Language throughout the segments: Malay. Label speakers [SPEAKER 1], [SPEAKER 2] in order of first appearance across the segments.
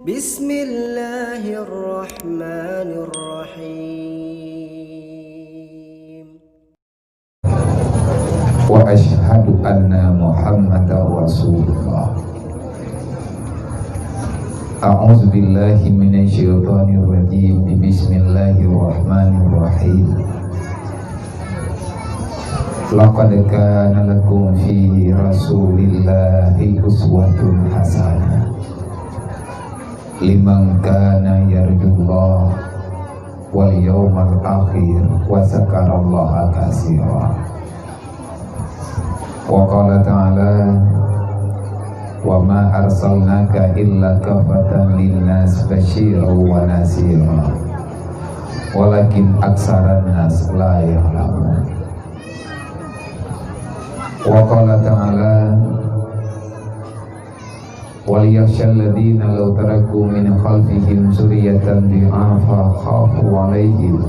[SPEAKER 1] Bismillahirrahmanirrahim.
[SPEAKER 2] Wa asyhadu anna Muhammadar Rasulullah. A'udzu billahi minasyaitonir rajim. Bismillahirrahmanirrahim. Laqad kana lakum fi Rasulillahi uswatun hasanah liman kana yarjullah wal yawmal akhir wa zakarallaha katsira. Wa qala ta'ala wa ma arsalnaka illa kafatan linnas basyiran wa nasira walakin aksaran nas la ya'lamun. Wa qala ta'ala wal yakhshal ladzina law taraku min khalfihim dzurriyyatan dhi'afa khafu 'alaihim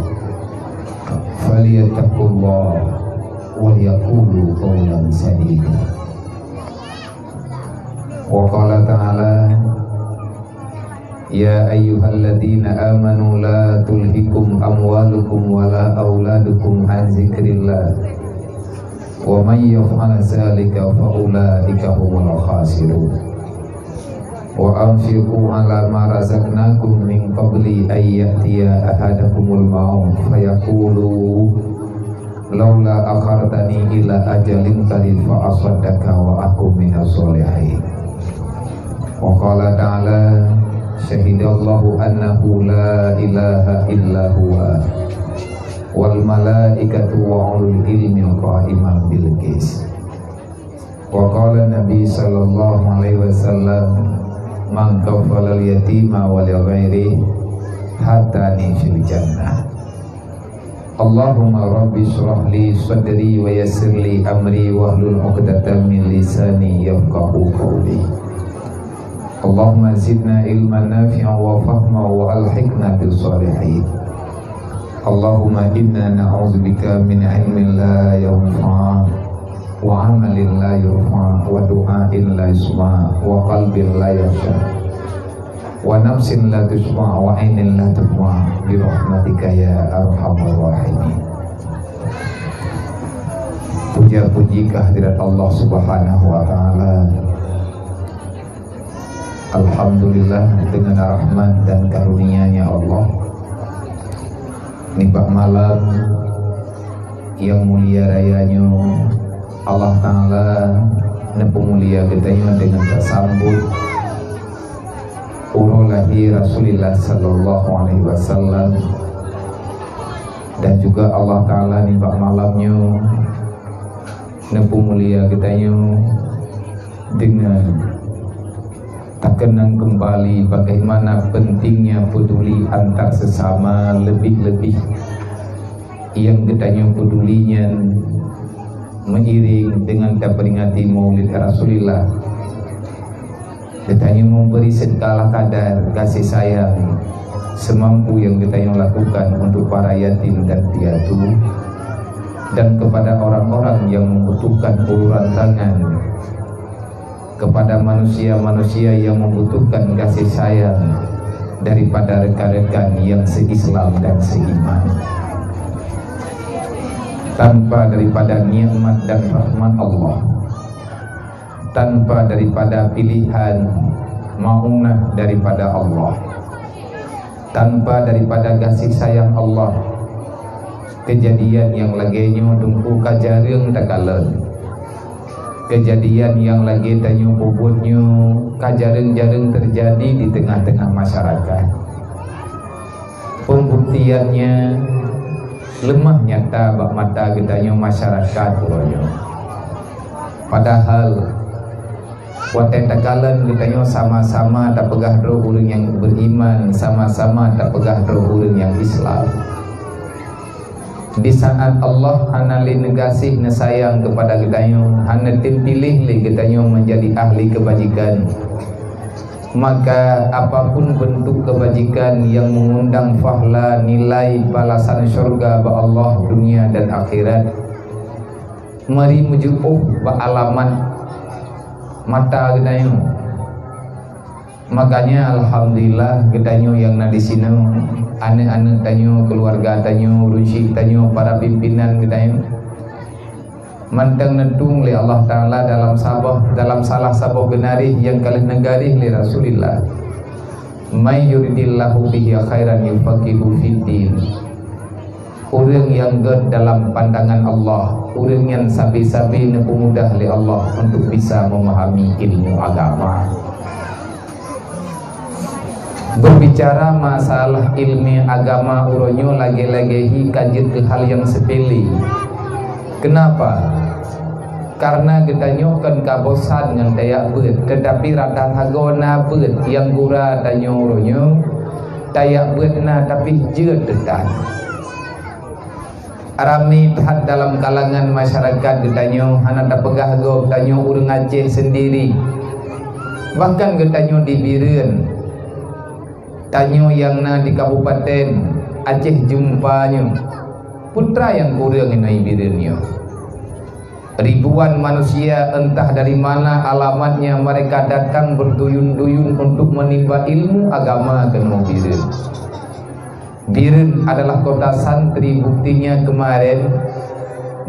[SPEAKER 2] falyattaqullaha wal yaqulu qawlan sadida. Wa qala ta'ala ya ayyuhalladzina amanu la tulhikum amwalukum wala auladukum an dzikrillah wa man yaf'al dzalika fa ulaika humul khasirun. Wa anfiqu ala ma razaqnakum min qabli an ya'tiya ahadakumul maut fayaqulu laula akhartani ila ajalin qarib fa asaddaka wa akum minas sholihin. Wa qala ta'ala syahidallahu annahu la ilaha illa huwa wal malaikatu wa ulul ilmi qa'iman bil qis. Wa qala Nabi sallallahu alaihi wasallam man kafala al yatima wal ghairi hatani fil jannah. Allahumma rabbi shrah li sadri wa yassir li amri wahlul 'uqdatam min lisani yafqahu qawli. Allahumma zidna ilman nafi'an wa fahma wa alhiqna bis sholihin. Allahumma inna na'udzubika min ilmin la yanfa' wa amalin la yurfa' wa du'ain la yusma' wa qalbin la yakhsha wa nafsin la tusma' wa ainin la tudma' bi rahmatika ya arhamar rahimin. Puja-puji kehadirat Allah Subhanahu wa taala. Alhamdulillah, dengan rahmat dan karunia-Nya Allah, nibak malam yang mulia rayanya Allah Ta'ala nepu mulia getanya dengan tersambut urulahi Rasulullah Sallallahu Alaihi Wasallam, dan juga Allah Ta'ala nibak malamnya nepu mulia getanya dengan tak kenang kembali bagaimana pentingnya peduli antar sesama, lebih-lebih yang getanya pedulinya mengiring dengan memperingati Maulid Rasulullah. Getanya memberi segala kadar kasih sayang semampu yang getanya lakukan untuk para yatim dan piatu, dan kepada orang-orang yang membutuhkan uluran tangan, kepada manusia-manusia yang membutuhkan kasih sayang daripada rekan-rekan yang se-Islam dan seiman. Tanpa daripada nikmat dan rahmat Allah, tanpa daripada pilihan maunah daripada Allah, tanpa daripada kasih sayang Allah, kejadian yang laginya dungku kajareng takalen, kejadian yang lagi tanyo bobotnya kajareng-jareng terjadi di tengah-tengah masyarakat. Pembuktiannya lemah nyata bak mata getanya masyarakat pokoknya. Padahal waten takalan getanya sama-sama tak pegah roh urang yang beriman, sama-sama tak pegah roh urang yang Islam. Di saat Allah hanali negasih nesayang kepada getanya, hanatin pilih li getanya menjadi ahli kebajikan, maka apapun bentuk kebajikan yang mengundang fahla, nilai balasan syurga ba Allah dunia dan akhirat, mari mejupuh ba alamat mata gedayu Makanya alhamdulillah getanyo yang na di sini, anak-anak tanyo, keluarga tanyo, rusi tanyo, para pimpinan getanyo mantang nedung li Allah Ta'ala dalam salah sabah genari yang kalih negari li Rasulillah, may yuridillahu bihi khairan yufaqihu fiddin. Orang yang ged dalam pandangan Allah, orang yang sabi-sabi nepemudah li Allah untuk bisa memahami ilmu agama. Berbicara masalah ilmu agama uronyo lagi-lagi kajian ke hal yang sepele. Kenapa? Karena getanyo kan kabosan dengan dayak bet, tetapi rata hagona bet yang gura tanyo uronyo dayak bet na tapi jeut detan. Rami tahat dalam kalangan masyarakat getanyo hana tapegah go tanyo urang Aceh sendiri. Bahkan getanyo di Bireun, tanyo yang na di Kabupaten Aceh jumpanya putra yang kurang inai Bireunyo. Ribuan manusia entah dari mana alamatnya mereka datang berduyun-duyun untuk menimba ilmu agama ke Bireun. Bireun adalah kota santri, buktinya kemarin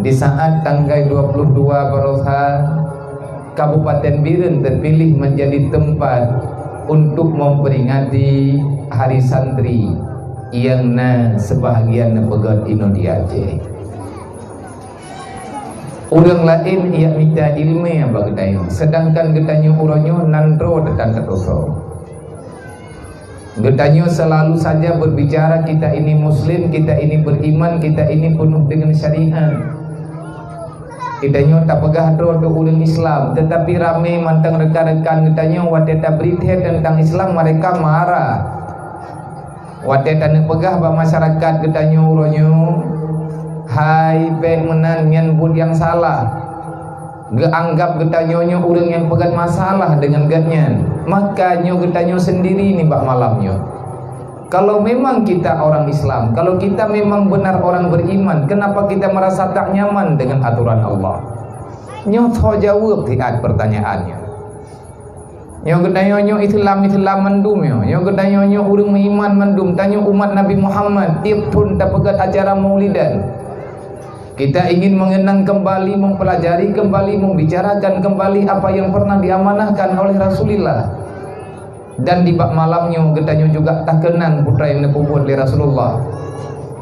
[SPEAKER 2] di saat tanggal 22 Barosa Kabupaten Bireun terpilih menjadi tempat untuk memperingati Hari Santri yang sebahagian pegat ino di Aceh. Orang lain ia minta ilmu yang bagdayo, sedangkan getanyo uronyo nandro detan terdoso. Getanyo selalu saja berbicara kita ini muslim, kita ini beriman, kita ini penuh dengan syariat. Getanyo tak pegah do orang Islam, tetapi ramai mantang rekan-rekan getanyo wateta berita tentang Islam mereka marah. Wateta pegah ba masyarakat getanyo uronyo hai beh menan nyebut yang salah, geanggap getanyonyo orang yang pegat masalah dengan gatnya, makanya getanyo sendiri ni bak malamnya. Kalau memang kita orang Islam, kalau kita memang benar orang beriman, kenapa kita merasa tak nyaman dengan aturan Allah? Nyoto jawab tiat pertanyaannya. Nyo gedanyonyo Islam mendum yo. Nyo gedanyonyo orang beriman mendum. Tanyo umat Nabi Muhammad tiap tahun tak pegat acara Maulidan. Kita ingin mengenang kembali, mempelajari kembali, membicarakan kembali apa yang pernah diamanahkan oleh Rasulullah. Dan di bak malamnya getanyo juga tak kenang putra yang dipubuat oleh Rasulullah.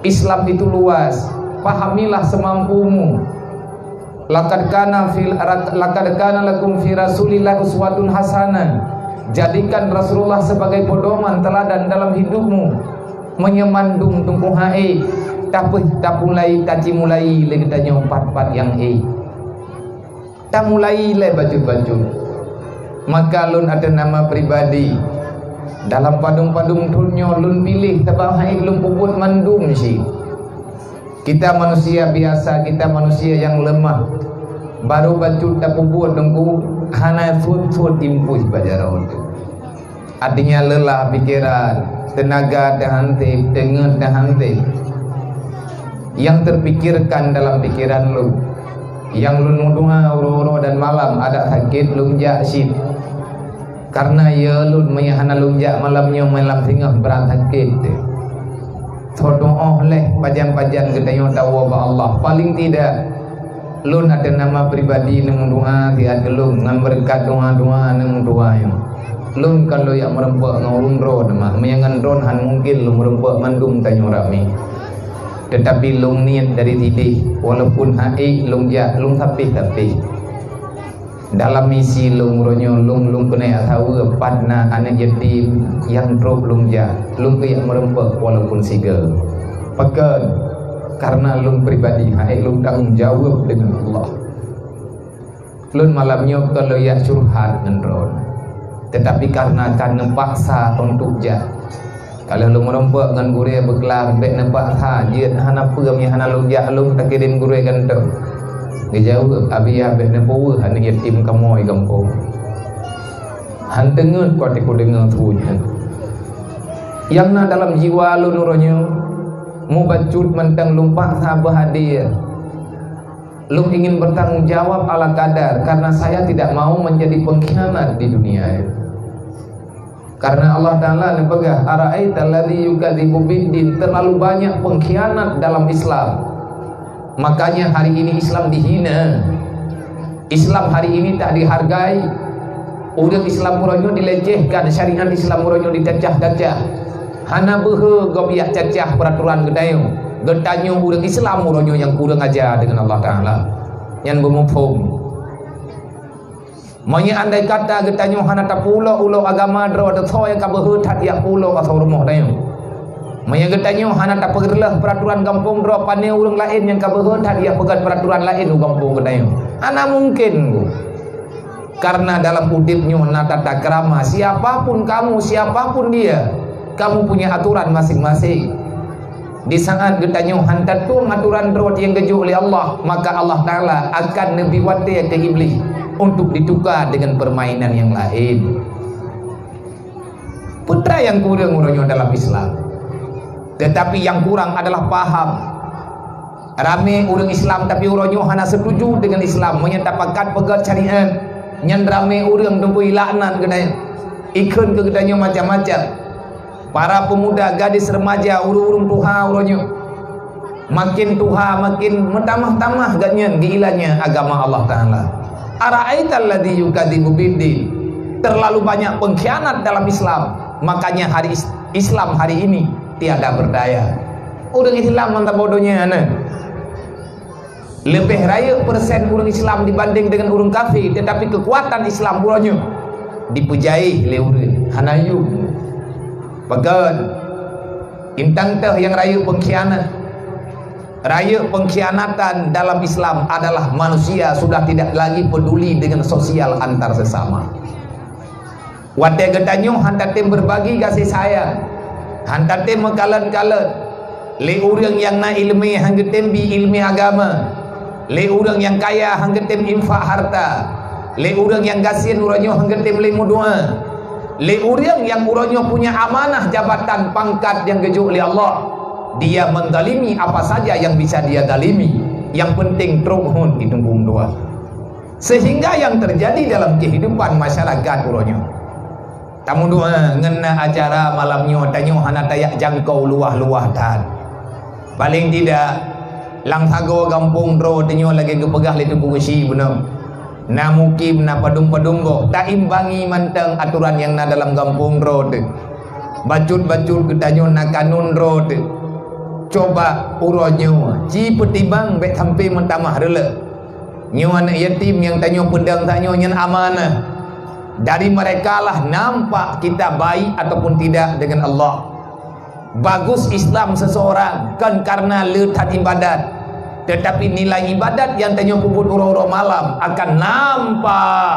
[SPEAKER 2] Islam itu luas, pahamilah semampumu. Laqad kana lakum fi Rasulillah uswatun hasanah. Jadikan Rasulullah sebagai pedoman teladan dalam hidupmu. Menyemandung tungku hae. Tak mulai kaci mulai le getanyo 4 yang tak mulai le baju-baju. Maka lun ada nama pribadi dalam padung-padung tunyo lun pilih tabah hai lun puput mandum si. Kita manusia biasa, kita manusia yang lemah, baru baju tak puput dengku hana sud impus bajarau. Artinya lelah pikiran, tenaga terhenti, dengar terhenti. Yang terpikirkan dalam pikiran lu, yang lu nudunga uro-uro dan malam ada sakit lunjak sit, karena ya lu meyahana lunjak malamnya malam tinggal berat sakit. Todoh leh pajan-pajan gedayo tahu ba Allah. Paling tidak lu ada nama pribadi nemu doa tiada lu ngan berkat doa-doa nemu doa yang lu kalau yang merempek ngurung ron mah meyangan ron han mungkin lu merempek mandum tanyo rami. Tetapi lung niat dari tidih, walaupun haik lung jak lung tapi dalam misi lung ronyo lung kena tahu padna anak yatim yang drop lung jak lung kayak merempek walaupun sigel pekan karena lung pribadi haik lung tanggung jawab dengan Allah. Lun malamnya kalau ya curhat dengan tetapi karena kan paksa untuk jak. Kalau lu merempek dengan gurih berkelar baik nampak hajat hana puamnya hana lunjak lu tak kirim gurih ganteng. Dia jawab abi ya baik nampak hana yatim kamoy kampung. Han dengar kau tiku dengar tujuan. Yang na dalam jiwa lu nuronyo mu bacut mentang lumpak sabar hadir. Lu ingin bertanggung jawab ala kadar karena saya tidak mau menjadi pengkhianat di dunia ini. Karena Allah Ta'ala nepegah ara'aital ladzi yukadzibu biddin, terlalu banyak pengkhianat dalam Islam. Makanya hari ini Islam dihina. Islam hari ini tak dihargai. Urang Islam muronyo dilecehkan, syariat Islam muronyo dicacah-cacah. Hana beuheu gobiak cacah peraturan gedayo. Gedanyo urang Islam muronyo yang kurang ajar dengan Allah Ta'ala. Yang bermufhum. Manya andai kata gedanyo hana ta pulo agama dro ta thoy ka beuheu that ya pulo asal rumah dayo. Manya gedanyo hana ta pegerlah peraturan kampung dro pane urang lain yang ka beuheu that ya pegat peraturan lain u kampung gedayo. Ana mungkin bu. Karena dalam udipnya nata takrama, siapapun kamu, siapapun dia, kamu punya aturan masing-masing. Di saat getanyo hantatung aturan roh yang geju oleh Allah, maka Allah Ta'ala akan lebih wadah ke iblis untuk ditukar dengan permainan yang lain. Putra yang kurang urangnya dalam Islam, tetapi yang kurang adalah paham. Rame urang Islam tapi urangnya hanya setuju dengan Islam, menyatakan pegat syariat. Nyan rame urang dengkui laknat gedanya, ikun ke gedanya macam-macam. Para pemuda, gadis, remaja, urung-urung tuha uronyo, makin tuha, makin mentamah-tamah ganyan giilanya agama Allah Ta'ala. Ara'aital ladzi yukadzibu biddin, terlalu banyak pengkhianat dalam Islam. Makanya hari Islam hari ini tiada berdaya. Urang Islam mantap bodohnya ana. Lebih raya persen orang Islam dibanding dengan orang kafir, tetapi kekuatan Islam uronyo dipujai oleh orang hanayu pegan intang teh yang raya pengkhianat. Raya pengkhianatan dalam Islam adalah manusia sudah tidak lagi peduli dengan sosial antar sesama. Wate getanyo hantatem berbagi kasih sayang, hantatem mekalan-kalan le orang yang na ilmi hanggetem bi ilmi agama, le urang yang kaya hanggetem infak harta, le urang yang gasin uranyo hanggetem lemu doa, le urang yang uranyo punya amanah jabatan pangkat yang geju oleh Allah, dia mendalimi apa saja yang bisa dia dalimi, yang penting truhun ditunggung doa. Sehingga yang terjadi dalam kehidupan masyarakat uranyo tamu doa ngena acara malamnyo tanyo hana tayak jangkau luah-luah tan. Paling tidak lang hago kampung dro tenyo lagi kepegah le tuku si benar. Na mukim na padung-padunggo tak imbangi manteng aturan yang na dalam kampung dro te. Bacut-bacut ketanyo na kanun dro te. Coba uronyo ji petimbang bet sampai mentamah rela. Nyo anak yatim yang tanyo pedang tanyo nyen amanah. Dari mereka lah nampak kita baik ataupun tidak dengan Allah. Bagus Islam seseorang kan karena letak ibadat, tetapi nilai ibadat yang tanya puput uro-uro malam akan nampak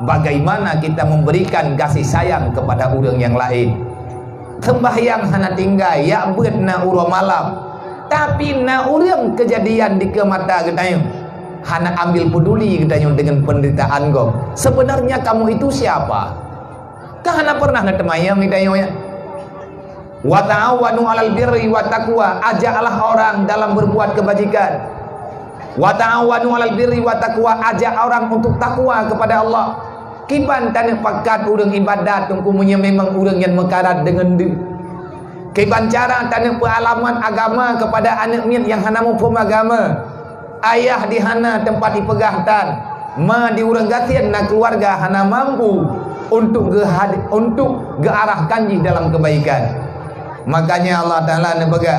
[SPEAKER 2] bagaimana kita memberikan kasih sayang kepada orang yang lain. Sembahyang hana tinggal ya buat na uro malam, tapi na orang kejadian di kemata getanya hana ambil peduli getanya dengan penderitaan gom. Sebenarnya kamu itu siapa? Kahana pernah ngetemayang getanya ya. Wa ta'awanu 'alal birri wa taqwa, ajaklah orang dalam berbuat kebajikan. Wa ta'awanu 'alal birri wa taqwa, ajak orang untuk takwa kepada Allah. Kiban tanah pakat urang ibadat tungkumunya memang urang yang mekarat dengan dia. Kiban cara tanah pengalaman agama kepada anak mian yang hana mufhum agama. Ayah di hana tempat dipegahtan, ma di urang gatian na keluarga hana mampu untuk ke arah kanji dalam kebaikan. Makanya Allah Ta'ala nebega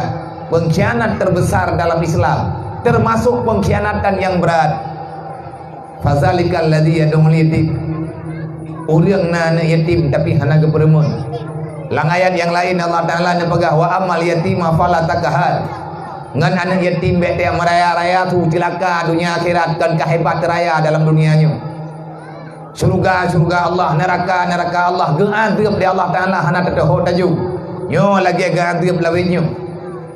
[SPEAKER 2] pengkhianat terbesar dalam Islam, termasuk pengkhianatan yang berat. Fazalikal ladzi yad'ul yatim, urang na yatim tapi hana geperemun. Lang ayat yang lain Allah Ta'ala nebega wa amal yatima fala takahad, ngan anak yatim bete meraya-raya tu celaka dunia akhirat kan kahebat raya dalam dunianya. Surga Allah, neraka Allah, geadab di Allah Ta'ala hana tetoh taju. Nyo lagi agak agak belawinyo.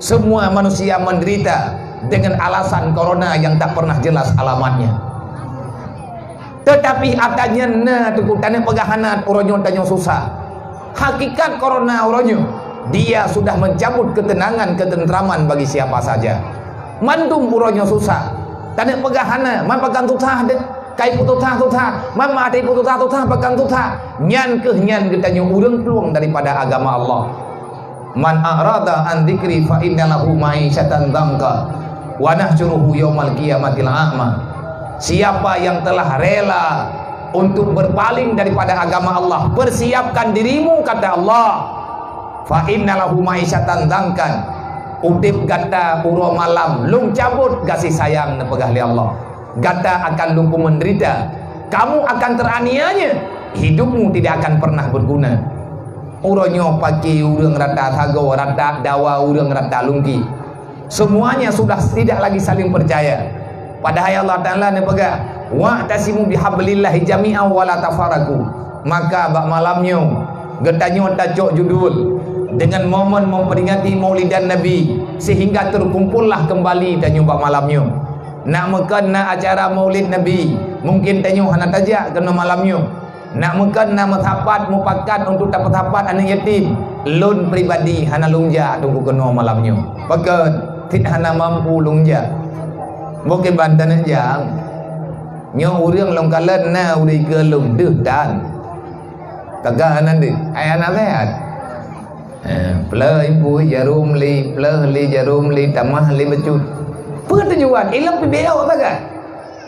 [SPEAKER 2] Semua manusia menderita dengan alasan corona yang tak pernah jelas alamatnya. Tetapi adanya na tukutannya pegahanat uronyo tanyo susah. Hakikat corona uronyo, dia sudah mencabut ketenangan, ketentraman bagi siapa saja. Mandum uronyo susah. Tanah pegahana, man pegang susah deh. kai pututa mama tai pututa pegang tuta nyan ke nyan kita nyu urang peluang daripada agama Allah. Man arada an dzikri fa inna lahu ma'isyatan dhanka wa nahsyuruhu yaumal qiyamatil a'ma. Siapa yang telah rela untuk berpaling daripada agama Allah, persiapkan dirimu kata Allah. Fa inna lahu ma'isyatan dhankan. Udip gata pura malam lung cabut kasih sayang nepegah li Allah. Gata akan lumpuh menderita. Kamu akan teraniaya. Hidupmu tidak akan pernah berguna. Uronyo pagi urang rata thago rata dawa urang rata lungki. Semuanya sudah tidak lagi saling percaya. Padahal Allah Ta'ala nepegah wa'tasimu bihablillahi jami'an wa la tafaraku. Maka bak malamnya getanyo tajok judul dengan momen memperingati maulidan Nabi sehingga terkumpullah kembali tanyo bak malamnya. Nak makan nak acara maulid Nabi mungkin tanyo hana tajak kena malamnya. Nak makan nak metapat mupakat untuk dapat tapat anak yatim lun pribadi hana lungja tunggu kena malamnya. Pakat tidak hana mampu lungja. Bukan bantan jang. Nyo urang long kalan na uri ke lung deuh dan. Kagak nanti ai anak sehat. Pleh ibu jarum li pleh li jarum li tamah li becut. Pertujuan ilang pibeo bagai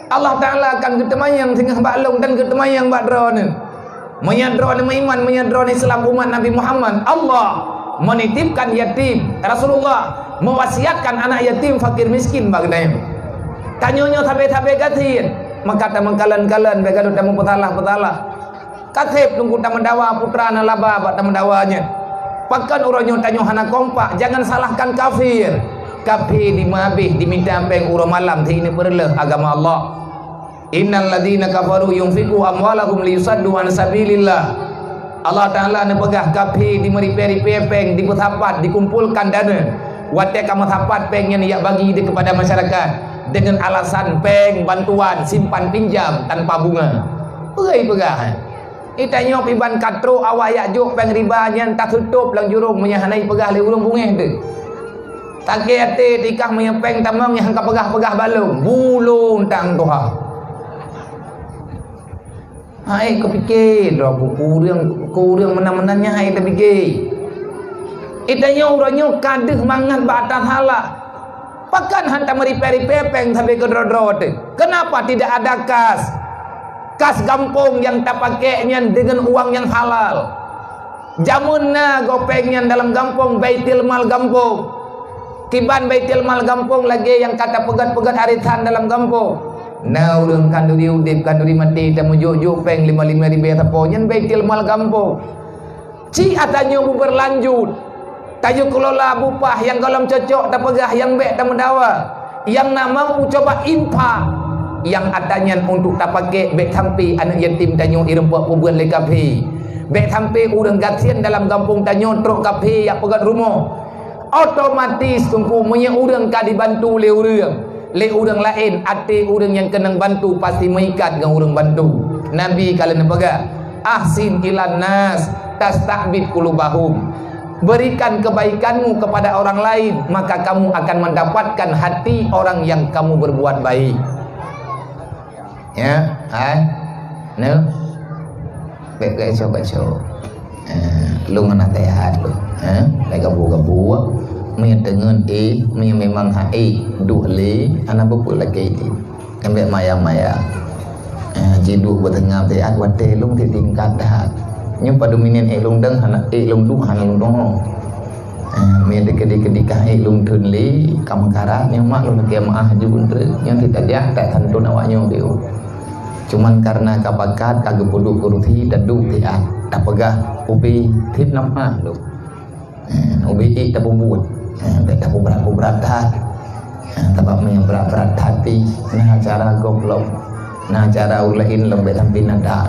[SPEAKER 2] Allah Ta'ala akan ketemayang tengah baklong dan ketemayang bakdra ni menyadra ni iman menyadra ni Islam umat Nabi Muhammad. Allah menitipkan yatim, Rasulullah mewasiatkan anak yatim fakir miskin bagai tanyonyo tabe-tabe katin maka ta mengkalan-kalan begadu ta mempetalah-petalah katib tunggu ta mendawa putra na laba bak ta mendawanya pakan uronyo tanyo hana kompak. Jangan salahkan kafir. Kafir dimabih diminta peng uro malam ti ini perleh agama Allah. Innal ladzina kafaru yunfiqu amwalahum liyusaddu an sabilillah. Allah Ta'ala nepegah kafir di meri-peri peng di petapat dikumpulkan dana wate kamu tapat peng yang ia bagi di kepada masyarakat dengan alasan peng bantuan simpan pinjam tanpa bunga. Pegah itanya piban katro awak yak juk peng riba nyan tak tutup lang jurung menyahanai pegah le urung bungeh tu. Take ate tikah menyepeng tamang yang ka pegah-pegah balung bulung tang tuha. Hai kau fikir dah kurang menang-menangnya hai tak fikir. Itanya orangnya kadeh mangat batas halak. Pakan hantar meriperi pepeng sampai ke dro-dro tu. Kenapa tidak ada kas? Kas gampung yang tak pakainya dengan uang yang halal. Jamunna gopengnya dalam gampung baitil mal gampung. Tiban baitil mal gampung lagi yang kata pegat-pegat arisan dalam gampung. Nah urang kanduri udip kanduri mati tamu juk-juk peng 55 ribu tapo nyen baitil mal gampung. Ci atanyo bu berlanjut. Tajuk kelola bupah yang golong cocok tak pegah yang bek tak mendawa. Yang nama mampu coba impak yang adanya untuk tak pakai bek sampai anak yatim tanyo irempok pubuan le kafe. Bek sampai urang gatian dalam kampung tanyo truk kafe yang pegat rumah. Otomatis tunggu punya urang ka dibantu le urang. Le urang lain ate urang yang kena bantu pasti mengikat dengan urang bantu. Nabi kalau nepega ahsin ilan nas tastabid qulubahum. Berikan kebaikanmu kepada orang lain maka kamu akan mendapatkan hati orang yang kamu berbuat baik. Ya, no. Baik coba. Lu ngana tehat lu. Lai gabu-gabu mi dengan mi memang duk le ana bepu lagi ti. Kembek mayang-mayang. Jiduk bertengah tehat wate lung ti tingkat dah. Nhưng pada minin lung deng hana lung du hana lung dong. Mi dekat-dekat lung thun li kamangkara nhưng mak lung ke maah jubun tre yang tidak dia tak tantun awaknya dia. Cuman karena kabakat kagak poduk kuruti daduk tiat tak pegah ubi tip nama lu. Ubi tak bubuat. Tak berat tabak mi berat hati nah cara goblok nah cara ulain lembek sampai nada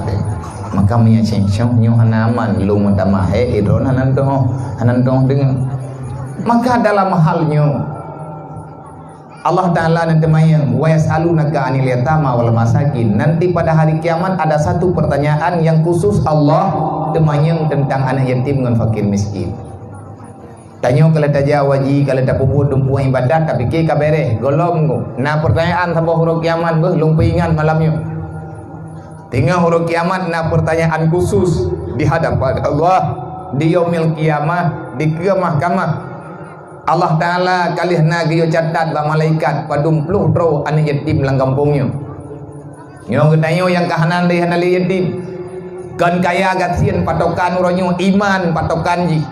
[SPEAKER 2] maka mi sengsyong nyu hanaman lu mentamahe idron hanandong dengan maka dalam halnya Allah Ta'ala nanti mayang wa yas'alunaka 'anil yatama wal masakin. Nanti pada hari kiamat ada satu pertanyaan yang khusus Allah temayang tentang anak yatim dengan fakir miskin. Tanya kalau tak jawaji kalau tak puput dumpuan ibadat tapi ke kabere golong go. Nah pertanyaan sampai huruf kiamat beh lung pingan malamnya. Tinggal huruf kiamat na pertanyaan khusus di hadapan Allah di yaumil kiamah di ke mahkamah. Allah Ta'ala kalihna giyo catat ba malaikat padum pluh tro anak yatim lang kampungnya. Nyo getanyo yang kahanan di hanali yatim. Kan kaya gatien patokan uronyo iman patokan ji.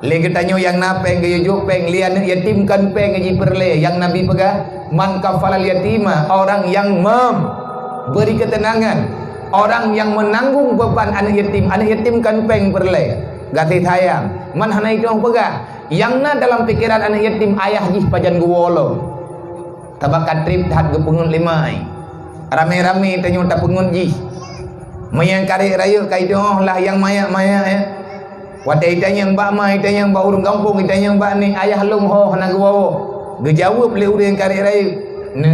[SPEAKER 2] Le getanyo yang napeng giyo jupeng lian yatim kan peng ji perle yang Nabi pegah man kafalal yatima, orang yang memberi ketenangan, orang yang menanggung beban anak yatim kan peng perle gati sayang man hana itu pegah yang na dalam pikiran anak yatim ayah jih pajan guwolo tabakat trip hat gepungun limai rame-rame tanyo tak pungun jih mayang kari raya kai doh lah yang maya-maya ya wadai tanyang ba mai tanyang ba urang kampung tanyang ba ni ayah lung ho hana guwo gejawab le urang kari raya ne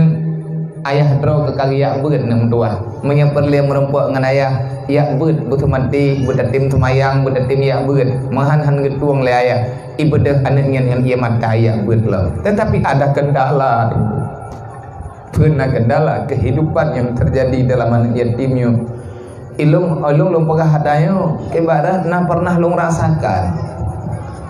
[SPEAKER 2] ayah dro ke kali yak beut nam tua mayang perle merempok ngan ayah yak beut butuh mati betatim tumayang betatim yak beut mahan han getuang le ayah ibadah anaknya yang ia mata yak beut lo tetapi ada kendala pernah kendala kehidupan yang terjadi dalam anak yatimnya ilung pegah hadayo kebarat na pernah lung rasakan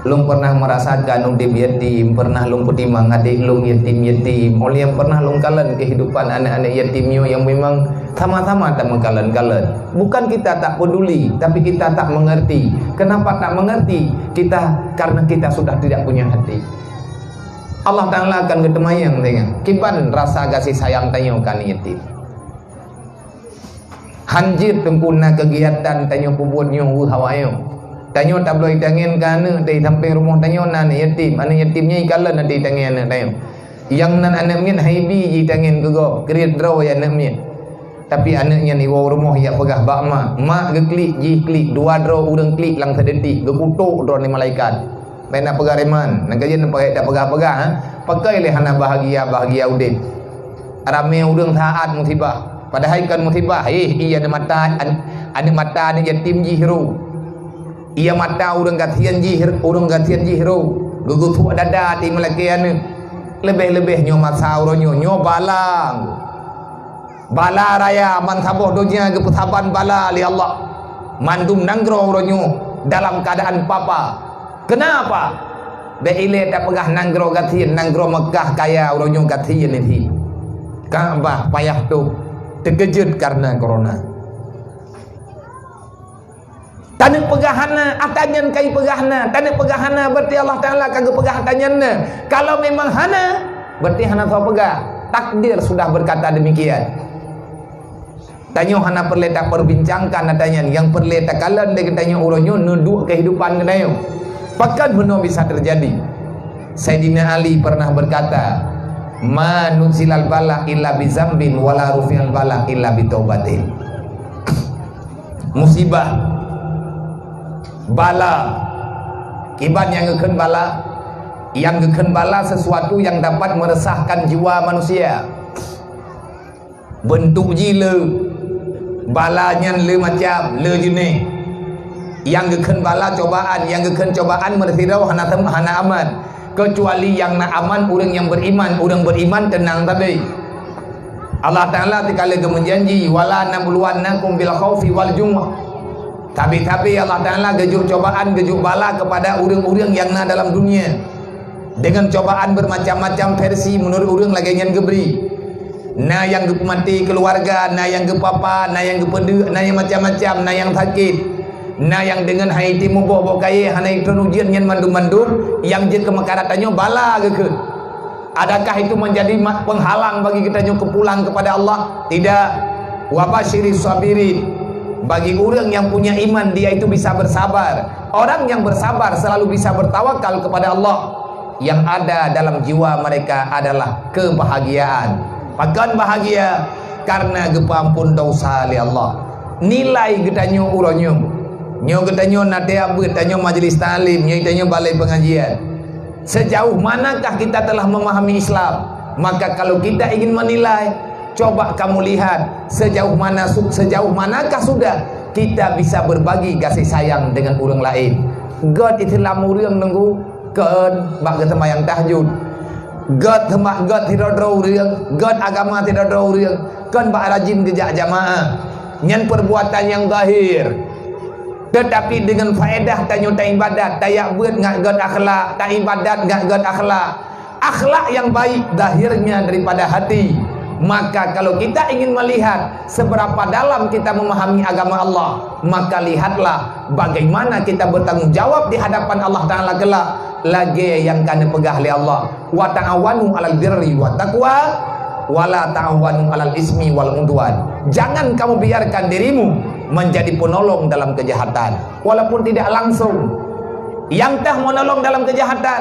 [SPEAKER 2] lung pernah merasakan lung yatim pernah lung petimang adik lung yatim oleh yang pernah lung kalan kehidupan anak-anak yatimnya yang memang sama-sama tak mengkalan-kalan bukan kita tak peduli tapi kita tak mengerti. Kenapa tak mengerti? Karena kita sudah tidak punya hati. Allah Ta'ala akan ketemayang dengan kiban rasa kasih sayang tanyo kan yatim hanjir tempuna kegiatan tanyo pubunyo hawayo tanyo tak boleh tangen kana dari samping rumah tanyo nan yatim anak yatimnya ikalan nanti tangen tanyo yang nan anak min haibi ji tangen kego kreat draw ya anak min tapi anaknya ni wa rumah ya pegah bakma mak geklik ji klik dua draw urang klik lang sedetik gekutuk draw ni malaikat main nak pegah reman nak kajian pakai tak pegah-pegah pakai le hana bahagia udin rame urang taat musibah padahal kan musibah iya ada mata ada yatim jihru iya mata urang gatian jihru gugutu dada ti melakian lebih-lebih nyo masa uronyo nyo bala raya man saboh donya keputaban bala li Allah mandum nanggro uronyo dalam keadaan papa kenapa beile tak pegah nanggro gatian nanggro Mekah kaya uronyo gatian ini Ka'bah payah tu terkejut karena corona. Tanah pegahana atanyan kai pegahna, tanah pegahana berarti Allah Taala kagak pegah atanyanna. Kalau memang hana berarti hana tau pegah. Takdir sudah berkata demikian. Tanyo hana perle tak perbincangkan atanyan, yang perle tak kalan de tanyo uronyo nunduk kehidupan kenayo. Pakan benar bisa terjadi. Sayyidina Ali pernah berkata, ma nuzilal bala illa bizambin wala rufi'al bala illa bitaubatin. Musibah bala kiban yang ngeken bala sesuatu yang dapat meresahkan jiwa manusia. Bentuk jile balanya le macam le jenis yang ngeken bala cobaan mertirau hana aman kecuali yang nak aman orang yang beriman tenang tadi. Allah Ta'ala dikala menjanji wala nabluwannakum bil khaufi wal jumu'ah. Tapi Allah Ta'ala gejuk cobaan gejuk bala kepada orang-orang yang na dalam dunia dengan cobaan bermacam-macam versi menurut orang lagi yang geberi. Na yang mati keluarga, na yang papa, na yang pedek, na yang macam-macam, na yang sakit. Nah yang dengan haiti muboh kaya hana itu ujian yang mandum-mandum yang jin kemekaratannya bala ke adakah itu menjadi penghalang bagi kita pulang kepada Allah? Tidak. Wa basyiri sabirin, bagi orang yang punya iman dia itu bisa bersabar. Orang yang bersabar selalu bisa bertawakal kepada Allah. Yang ada dalam jiwa mereka adalah kebahagiaan. Bahkan bahagia karena gepampun dosa li Allah. Nilai getanyo uronyo nyo getanyo nate abut tanyo majlis talim nyo tanyo balai pengajian. Sejauh manakah kita telah memahami Islam? Maka kalau kita ingin menilai, coba kamu lihat sejauh manakah sudah kita bisa berbagi kasih sayang dengan orang lain. God itu lamu urang nunggu keun bak ketemayang tahajud. God tidak draw urang, God agama tidak draw urang. Keun bak rajin gejak jamaah.
[SPEAKER 1] nyan perbuatan yang zahir, tetapi dengan faedah tanyo tak ibadat, tak yak buat ngak god akhlak, tak ibadat ngak god akhlak. Akhlak yang baik zahirnya daripada hati. Maka kalau kita ingin melihat seberapa dalam kita memahami agama Allah, maka lihatlah bagaimana kita bertanggung jawab di hadapan Allah Ta'ala kelak. Lagi yang kena pegah oleh Allah, wa ta'awanu 'alal birri wa taqwa wa la ta'awanu 'alal ismi wal udwan. Jangan kamu biarkan dirimu menjadi penolong dalam kejahatan, walaupun tidak langsung. Yang tah menolong dalam kejahatan,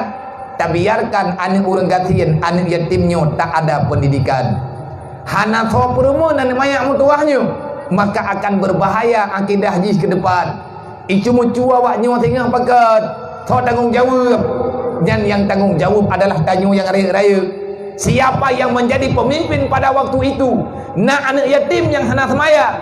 [SPEAKER 1] tak biarkan anak orang gatian, anak yatimnya tak ada pendidikan. Hana so perumahan mayak mutuahnya, maka akan berbahaya akidah jis ke depan. Icu cua waknya tengah pakat. So tanggung jawab. Dan yang tanggung jawab adalah tanyo yang raya-raya. Siapa yang menjadi pemimpin pada waktu itu? Nak anak yatim yang hana semaya.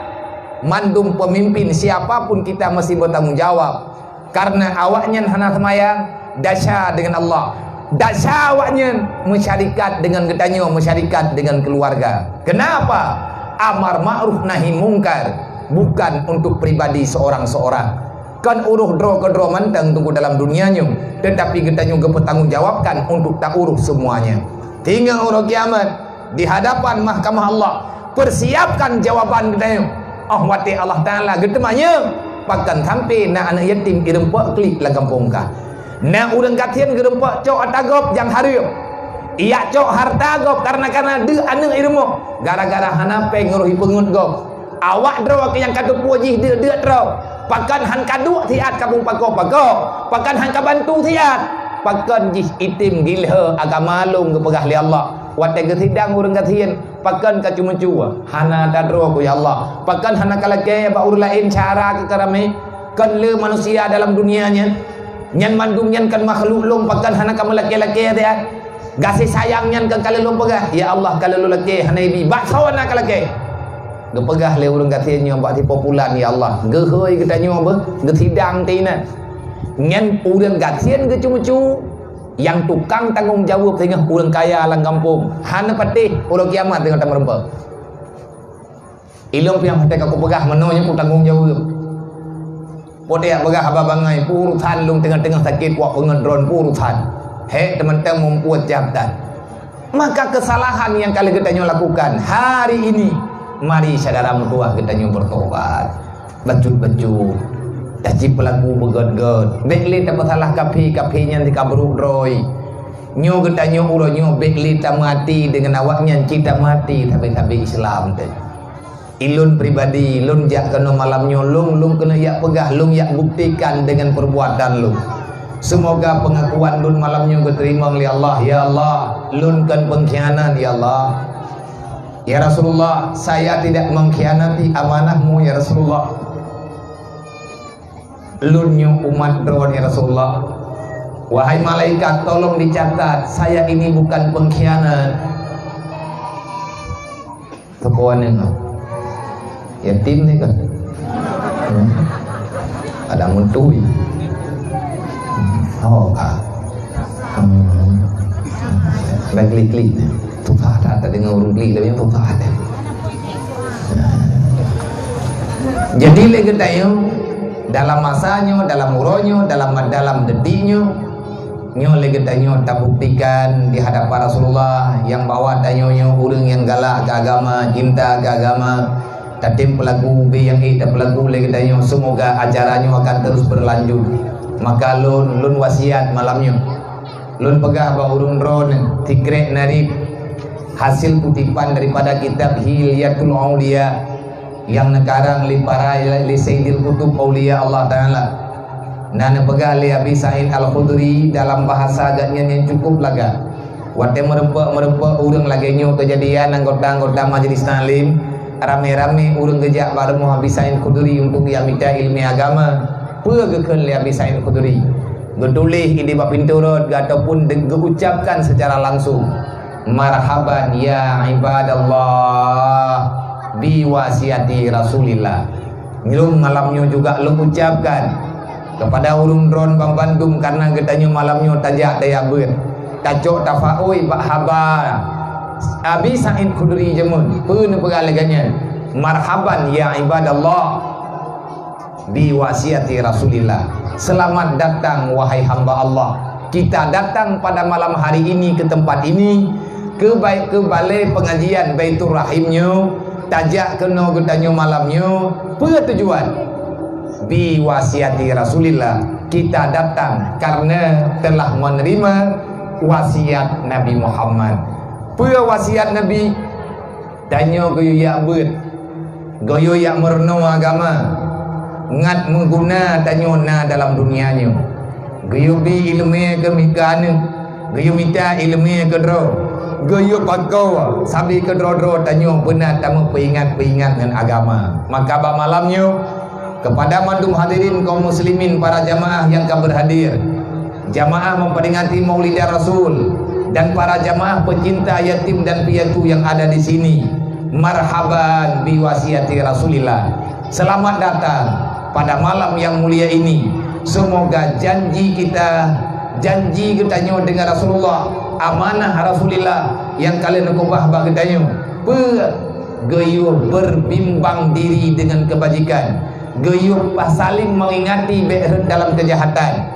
[SPEAKER 1] Mandum pemimpin siapapun kita mesti bertanggung jawab. Karena awaknya hana semaya dasar dengan Allah. Dasar awaknya masyarakat dengan getanyo, masyarakat dengan keluarga. Kenapa? Amar ma'ruf nahi mungkar bukan untuk pribadi seorang-seorang. Kan uruh dro ke dro manteng tunggu dalam dunianya, tetapi getanyo bertanggung jawabkan untuk tak uruh semuanya. Tinggal uruh kiamat di hadapan mahkamah Allah. Persiapkan jawaban getanyo. Wati Allah Ta'ala getemanya pakan sampai na anak yatim irempak klik lah kampung kah. Na urang katian gerempak cok atagop yang hariu. Ia cok harta gop karena de anu irmo. Gara-gara hanape nguruhi pengut gop. Awak draw ke yang kadu puji de draw. Pakan han kadu tiat kampung pako. Pakan han kabantu tiat. Pakan jih itim gilha agama lung kepegah li Allah. Wate getidang urang katian pakan ka cuma-cuma. Hana dadro ku ya Allah. Pakan hana kalake ba ur lain cara ke karame. Kan le manusia dalam dunianya. Nyan mandum nyan kan makhluk lung pakan hana kamu laki-laki dia. Gasih sayang nyan kan kalau lung pegah. Ya Allah kalau lu laki hana ibi bak sawana ka laki. Gepegah le urang katanya bak ti populan ya Allah. Gehoi kita nyoba getidang tina. Nyan urang gatian ke cuma-cuma yang tukang tanggung jawab tengah urang kaya lang kampung. Hana patih urang kiamat tengah tam rempah. Ilung piang hati aku pegah menonya ku tanggung jawab. Podek begah ababangai purutan lung tengah-tengah sakit wak pengendron purutan. Hei teman-teman membuat jabatan. Maka kesalahan yang kali kita lakukan hari ini, mari saudara mertua kita bertobat. Baju-baju taji pelaku begod-god. Bekli tak salah kapi-kapinya di kabruk roy. Nyo kita uro nyo bekli tak mati dengan awaknya cita mati tapi Islam teh. Ilun pribadi, lun jak kena malamnya, lung kena yak pegah, lung yak buktikan dengan perbuatan lung. Semoga pengakuan lun malamnya diterima oleh Allah. Ya Allah, lun kan pengkhianat ya Allah. Ya Rasulullah, saya tidak mengkhianati amanahmu ya Rasulullah. Lunnya umat dron ya Rasulullah. Wahai malaikat, tolong dicatat, saya ini bukan pengkhianat. Tepuan yang yatim ni kan ada mentui klik tu ada dengan urung klik tapi tu ada. Jadi lagi tayo dalam masanya, dalam uronyo, dalam dediknya nyo lagi tayo tak buktikan di hadapan Rasulullah yang bawa tayo urang yang galak ke agama, cinta ke agama. Tatim pelaku B yang kita pelaku lagi tanya semoga ajarannya akan terus berlanjut. Maka lun wasiat malamnya lun pegah ba urung ron tikrek narib hasil kutipan daripada kitab Hilyatul Auliya yang nekarang li para li Sayyidil Kutub Auliya Allah Ta'ala. Nana pegah li Abi Sa'id Al-Khudri dalam bahasa agaknya yang cukup laga. Wate merempak urang lagi nyo kejadian anggota-anggota majelis taklim rame-rame urang gejak bareng Abi Sa'id Khudri untuk yang minta ilmu agama. Pegekeun li Abi Sa'id Khudri. Gedulih di bab pintu rod ataupun diucapkan secara langsung. Marhaban ya ibadallah bi wasiati Rasulillah. Ngilung malamnya juga lu ucapkan kepada urung dron Bang Bandung karena getanya malamnya tajak daya ber. Tacok tafaui pak haba Abi Sa'id Khudri jemun pun pegalaganya marhaban ya ibadallah bi wasiati Rasulillah. Selamat datang wahai hamba Allah. Kita datang pada malam hari ini ke tempat ini, ke balai pengajian Baitur Rahimnya, tajak kena getanyo malamnya, apa tujuan? Bi wasiati Rasulillah. Kita datang karena telah menerima wasiat Nabi Muhammad. Apa wasiat Nabi? Tanya goyo yak beut, goyo yak merno agama, ngat mengguna tanyo na dalam dunianya. Goyo bi ilmu ke mikane, goyo minta ilmu ke dro, goyo pakau sabi ke dro tanyo benar tamu peingat dengan agama. Maka ba malamnya kepada mandum hadirin kaum muslimin, para jamaah yang akan berhadir, jamaah memperingati Maulidah Rasul, dan para jamaah pecinta yatim dan piatu yang ada di sini, marhaban bi wasiati Rasulillah. Selamat datang pada malam yang mulia ini. Semoga janji kita dengan Rasulullah, amanah Rasulullah yang kalian kubah bagi kita, gayuh berbimbang diri dengan kebajikan, gayuh saling mengingati dalam kejahatan.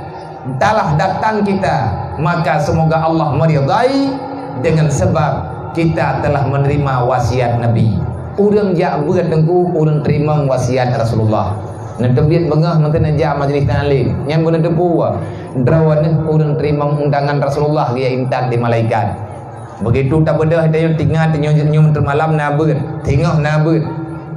[SPEAKER 1] Telah datang kita, maka semoga Allah meridai dengan sebab kita telah menerima wasiat Nabi. Urang jak beut dengku, urang terima wasiat Rasulullah. Nanti bengah nanti najak majlis ta'lim yang benar depu drawan urang terima undangan Rasulullah dia intan di malaikat. Begitu tak bedah dia tinggal nyum termalam na beut, tengok na beut.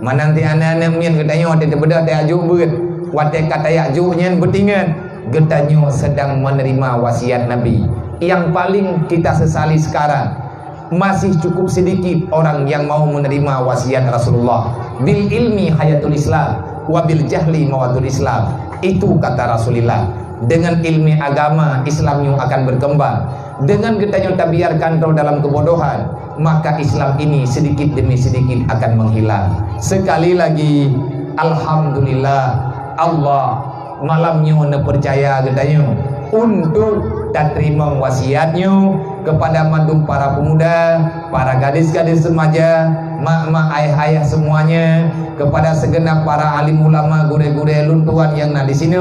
[SPEAKER 1] Mananti anak-anak mien getanyo dia bedah dia ajuk beut. Wate kata ajuk nyen betingan getanyo sedang menerima wasiat Nabi. Yang paling kita sesali sekarang, masih cukup sedikit orang yang mau menerima wasiat Rasulullah. Bil ilmi hayatul Islam, wabil jahli mawadul Islam. Itu kata Rasulullah. Dengan ilmu agama Islamnya akan berkembang. Dengan kita tak biarkan kau dalam kebodohan, maka Islam ini sedikit demi sedikit akan menghilang. Sekali lagi, alhamdulillah Allah malamnya percaya katanya untuk tak terima wasiatnya kepada mandum para pemuda, para gadis-gadis remaja, mak-mak, ayah-ayah semuanya, kepada segenap para alim ulama, gure-gure luntuan yang ada di sini.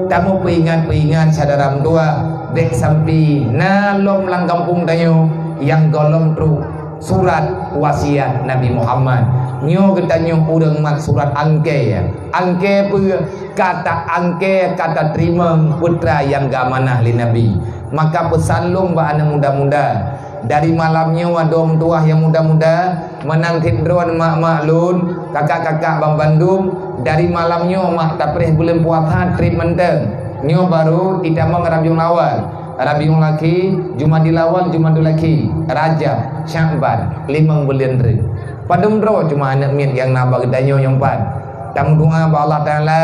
[SPEAKER 1] Tamu peingat saudara tua, dek sampai nalom lang kampung tayo yang golong truk surat wasiat Nabi Muhammad. Nyo getanyo urang mak surat angke ya. Angke kata terima putra yang gamanah li Nabi. Maka pesan lung ba anak muda-muda dari malamnya wadom tua yang muda-muda menang tidron mak-mak lun, kakak-kakak bang Bandung dari malamnya mak tak perih bulan puasa trip menteng. Nyo baru tidak mau Rabiul Awal, Rabiul laki, Jumadil Awal, Jumadil laki, Rajab, Sya'ban, 5 bulan ri. Padum dro cuma anak min yang nambah gedanyo yang pan. Tamu doa ba Allah Taala,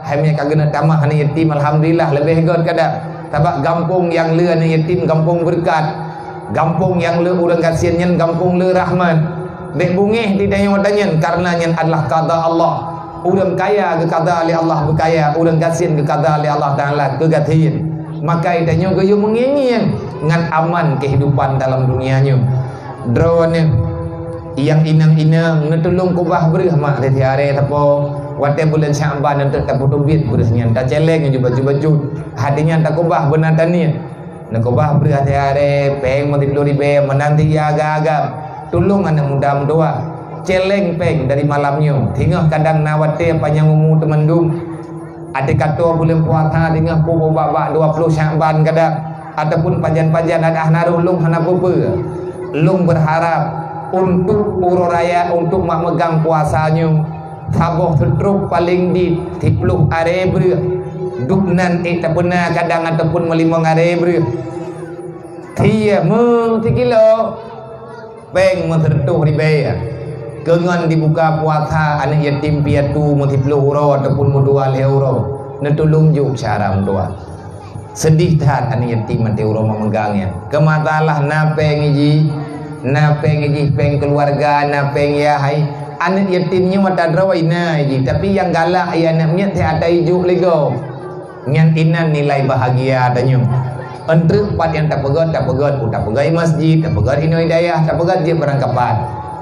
[SPEAKER 1] hamnya kagena tamah anak yatim alhamdulillah lebih god kada. Tabak gampung yang le anak yatim gampung berkat. Gampung yang le urang kasihan nyen gampung le rahmat. Dek bungih di dayo wadanyen karena nyen adalah qada Allah. Urang kaya ke qada li Allah berkaya, urang kasihan ke qada li Allah Taala kegathin. Maka idanyo gayo mengingin ngan aman kehidupan dalam dunianya. Drone yang inang-inang netulung kubah berih mak teti are tapo wate bulan Sya'ban nanti tak putu bit berihnya tak celeng baju-baju hadinya tak kubah benar tani nak kubah berih teti are peng mati peluri be menanti ya agak-agak tulung anak muda mendoa celeng peng dari malamnya tinggal kadang nawate panjang umur temandung ada kata bulan puasa tinggal pupu babak 20 Sya'ban kadang ataupun panjan-panjan ada naruh lung hana pupu lung berharap untuk ururaya untuk mak megang puasanya saboh setruk paling di 30 are ber duknan tak pernah kadang ataupun melimang are ber tia meng 3 kilo peng mentertuh ribe kengan dibuka puasa anak yatim piatu mau 30 euro ataupun mau 2 euro netulung juk cara mendoa sedih tat anak yatim mati euro memegangnya kematalah napeng iji napeng iji peng keluarga napeng ya hai anak yatimnya mata drawaina iji tapi yang galak ya anaknya teh ada ijuk lego nyan inan nilai bahagia tanya entre pat yang tak pegat udah pegai masjid tak pegat ino hidayah tak pegat je berangkapan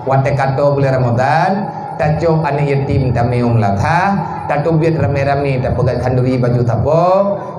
[SPEAKER 1] wate kato bulan Ramadan tajuk anak yatim tameum latha tatubit rame-rame tak pegat khanduri baju tapo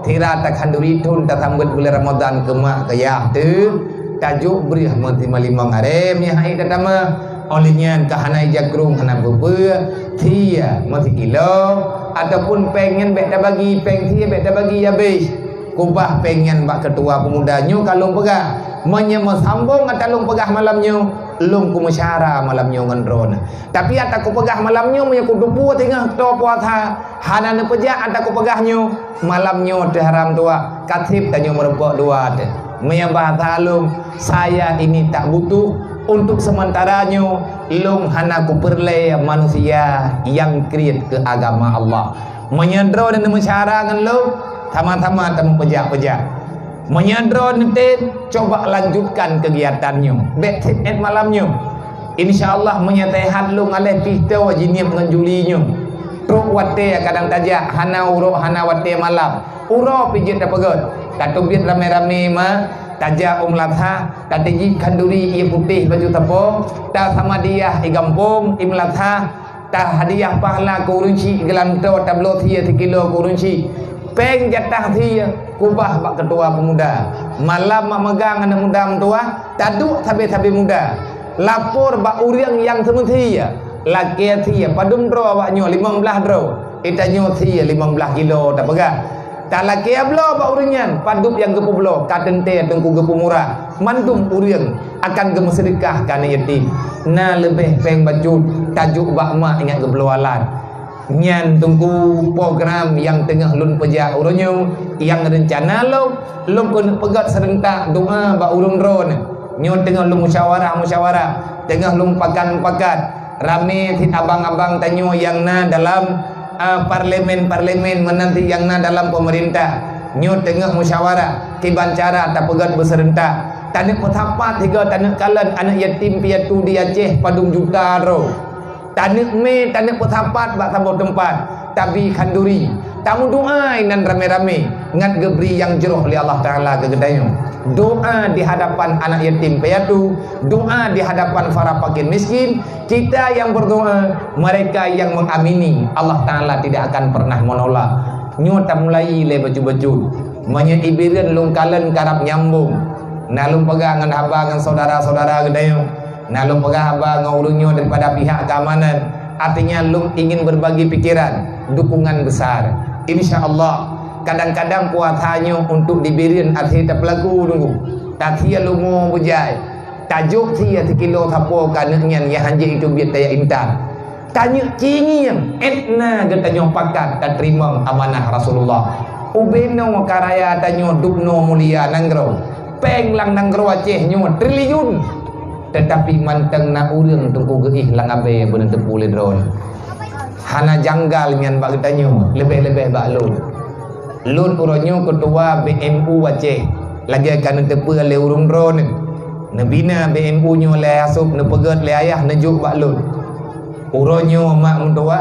[SPEAKER 1] tira tak khanduri tun tak sambut bulan Ramadan ke mak kayah tu tajuk beriah monti malimang arem ni hai tatama olehnya kahanai jagrung hana beber tia monti kilo ataupun pengen bek dah bagi peng tia bek dah bagi habis kubah pengen bak ketua pemudanya kalung pegah menyema sambung atalung pegah malamnya lung ku mesyara malamnya ngendron tapi ataku pegah malamnya punya ku dupu tengah to puasa hanane pejak ataku pegahnya malamnya teh haram tua katib tanya merebok dua teh menyembah talung saya ini tak butuh untuk sementaranya lung hana ku perle manusia yang kriat ke agama Allah menyendro dan mesyara ngan lung sama-sama temu pejak-pejak menyandra nanti coba lanjutkan kegiatannya betit malamnya insyaallah menyetehat lu ngaleh pistau jinim dengan julinya truk wate kadang tajak hana uruk hana wate malam uro pijit dah pegot tatubit rame-rame ma tajak latha tatiji khanduri ia putih baju tapo ta sama dia i gampung latha ta hadiah pahala kurunci gelanto tablo thia 3 kilo kurunci peng jatah thia kubah bak ketua pemuda malam mak megang anak muda mentua taduk tabe-tabe muda lapor bak uriang yang tementi ya laki thia padum dro awaknyo 15 dro itanyo thia 15 kilo tak pegah tak laki ablo bak uriangan padup yang gepu blo katente tengku gepu murah mandum uriang akan gemesedekah kana yatim na lebih peng baju tajuk bak mak ingat gebloalan nyan tunggu program yang tengah lun pejak urunyo yang rencana lo lun kun pegat serentak doa ba urung ron nyo tengah lun musyawarah tengah lun pakan rame tit abang-abang tanyo yang na dalam parlemen menanti yang na dalam pemerintah nyo tengah musyawarah kiban cara tak pegat berserentak tanek petapat tiga tanek kalan anak yatim piatu di Aceh padung juta ro tanek me tanek petapat bak tambah tempat tapi khanduri tamu doa nan rame-rame ngat gebri yang jeroh li Allah Taala ke gedayo doa di hadapan anak yatim piatu doa di hadapan para fakir miskin kita yang berdoa mereka yang mengamini Allah Taala tidak akan pernah menolak nyota mulai le baju-baju manya ibiran lung kalen karap nyambung nalung pegang ngan haba ngan saudara-saudara gedayo nalung pegang haba ngan ulunyo daripada pihak keamanan artinya lung ingin berbagi pikiran dukungan besar insyaallah kadang-kadang puasanya untuk dibirin arti tak pelaku nunggu tak tia lumo bujai tajuk tia 3 kilo tapo kanenyan ya hanje itu biar daya intan tanya cingi yang etna getanya pakat tak terima amanah Rasulullah ubeno karaya tanyo dukno mulia nanggro peng lang nanggro Aceh nyo triliun tetapi manteng na urang tungku geih lang abe bener tepule drone hana janggal nyan bak tanyo lebih-lebih bak lun uronyo ketua BMU Aceh lagi akan tepu le urung drone nebina BMU nyo le asup ne pegat le ayah nejuk bak lun uronyo mak mentua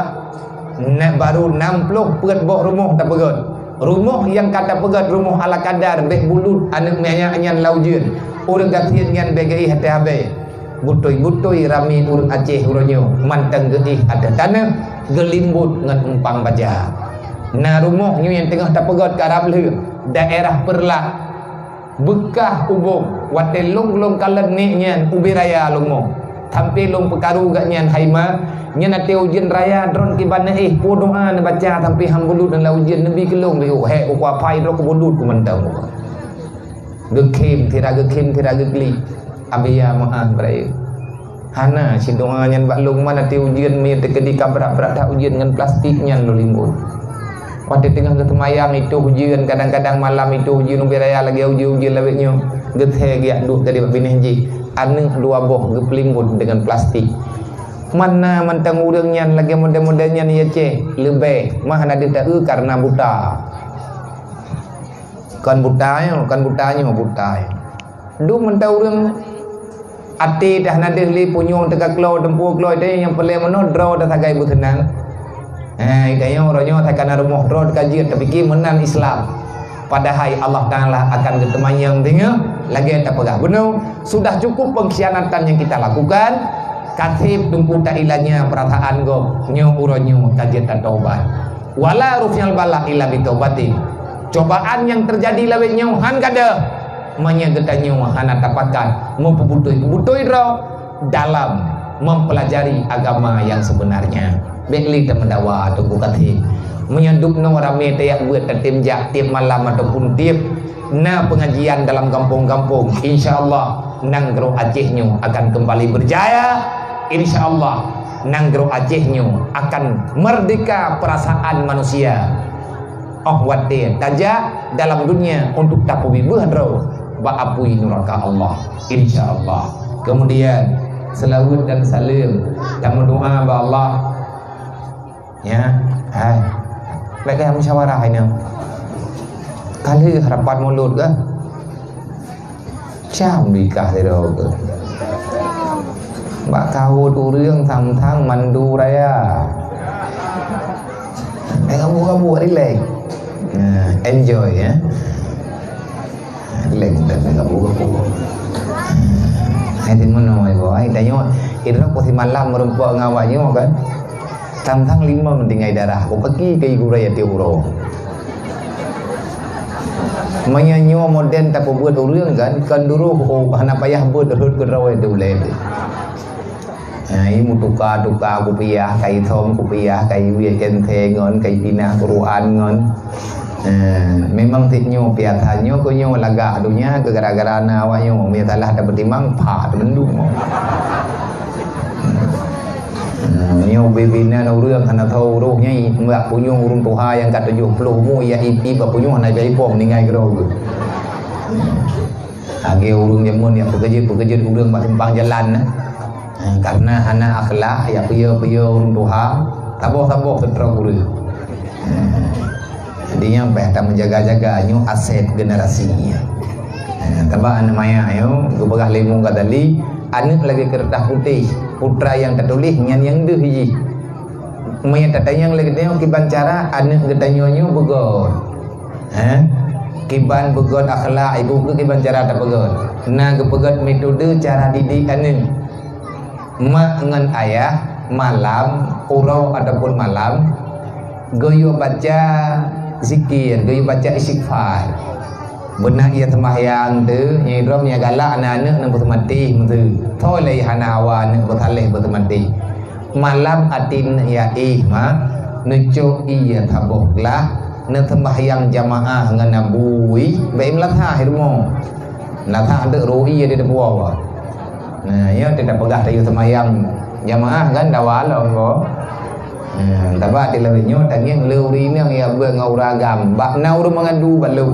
[SPEAKER 1] nak baru 60 pegat boh rumah tak pegat rumah yang kata pegat rumah ala kadar bek bulut anak menyanyi laujun urang gatian ngan BGI hati habe butoi rami urang Aceh uronyo manteng geih ada tanah gelimbut ngan umpang baja na rumahnya yang tengah tak pegat ke arab le daerah Perlah bekah ubung wate long kalan ni nyan ubi raya lumo tampi long pekaru gak nyan haima nyan ate ujian raya dron kibana po doa ne baca tampi hambulut dan la ujian nabi kelong le he ko pai ro ko bulut ku mentau gekem tira gegli abiya maah brai hana si doa nyan bak long mana te ujian mi te kedi kabrak-brak dah ujian dengan plastik nyan lo limbut waktu tengah ketemayang itu ujian kadang-kadang malam itu ujian ubi raya lagi ujian lewetnya gethe giak duh tadi bak bini haji anu 2 boh geplimbut dengan plastik mana mantang urang nyan lagi muda-mudanya ni Aceh lebih mah ada tak karena buta kan butanya buta du mentau urang ati dah nadeh li punyong tegak klo tempu klo dia yang pelai meno draw dah tagai butenang idanya orangnya takkan rumah road kajian tapi ki menan Islam padahal Allah Taala akan ketemanyang tengah lagi tak pegah benar sudah cukup pengkhianatan yang kita lakukan katib tunggu tak ilanya perasaan go nyu uronyu kajian dan taubat wala rufyal bala illa bitaubatin cobaan yang terjadi lawe nyu han kada menyegeta nyu han dapatkan memputui ro dalam mempelajari agama yang sebenarnya bekli temendawa tunggu katib menyenduk no rame tayak buat tim jak tiap malam ataupun tiap na pengajian dalam kampung-kampung insyaallah nanggro Acehnya akan kembali berjaya insyaallah nanggro Acehnya akan merdeka perasaan manusia wate taja dalam dunia untuk tapubi behdro ba'apui nuraka Allah insyaallah. Kemudian selawat dan salim dan berdoa ba Allah ya mereka yang musyawarah ini kali harapan mulut ke cham nikah thế rồi bà kau tu riêng thằng thang mandu raya kamu buat đi leh enjoy ya leh dan kamu hai thì muốn nói với đại nhoi itu aku si malam merempuak ngawanya kan thằng thang 5 mentinggai darah aku pergi ke ibu raya Tiuro menyanyi modern tak buat urang kan dulu hana payah buat urut kerawai dule ai mutuka kupiah kai thom kupiah kai wiya kenthe ngon kai pinah Quran ngon memang tiknyo piathanyo ko nyo laga dunia ke gara-gara na awanyo mi talah dapat timang pa mendung nyo bebina no urang hana thau roh nyai mak punyo urung tuha yang kata 70 mu ya ipi ba punyo hana bai pom ningai gro age urung nyamun ya pekerja urang mak simpang jalan karena hana akhlak ya piyo urung tuha taboh setrong urang jadinya beta menjaga-jaga nyo aset generasinya taba namanya ayo gubagah limu kadali anak lagi kertas putih putra yang tertulis nyan yang deh hiji maya tatanya yang lagi tengok kiban cara anak getanyonyo begon kiban begon akhlak ibu ke kiban cara tak begon na gepegot metode cara didik anak mak ngan ayah malam urau ataupun malam goyo baca zikir goyo baca istighfar benar ia sembahyang tu nyai rom nya galak anak-anak nang bermati tu toleh hanawa nang bertaleh bermati malam atin ya neco ia taboklah nang sembahyang jamaah ngan nabui baim latha hirmo latha ada roi dia buah nah ya tidak pegah tayu sembahyang jamaah kan dawala ko taba dilawinyo tanging leuri nang ya ngauragam bak nauru mengadu balu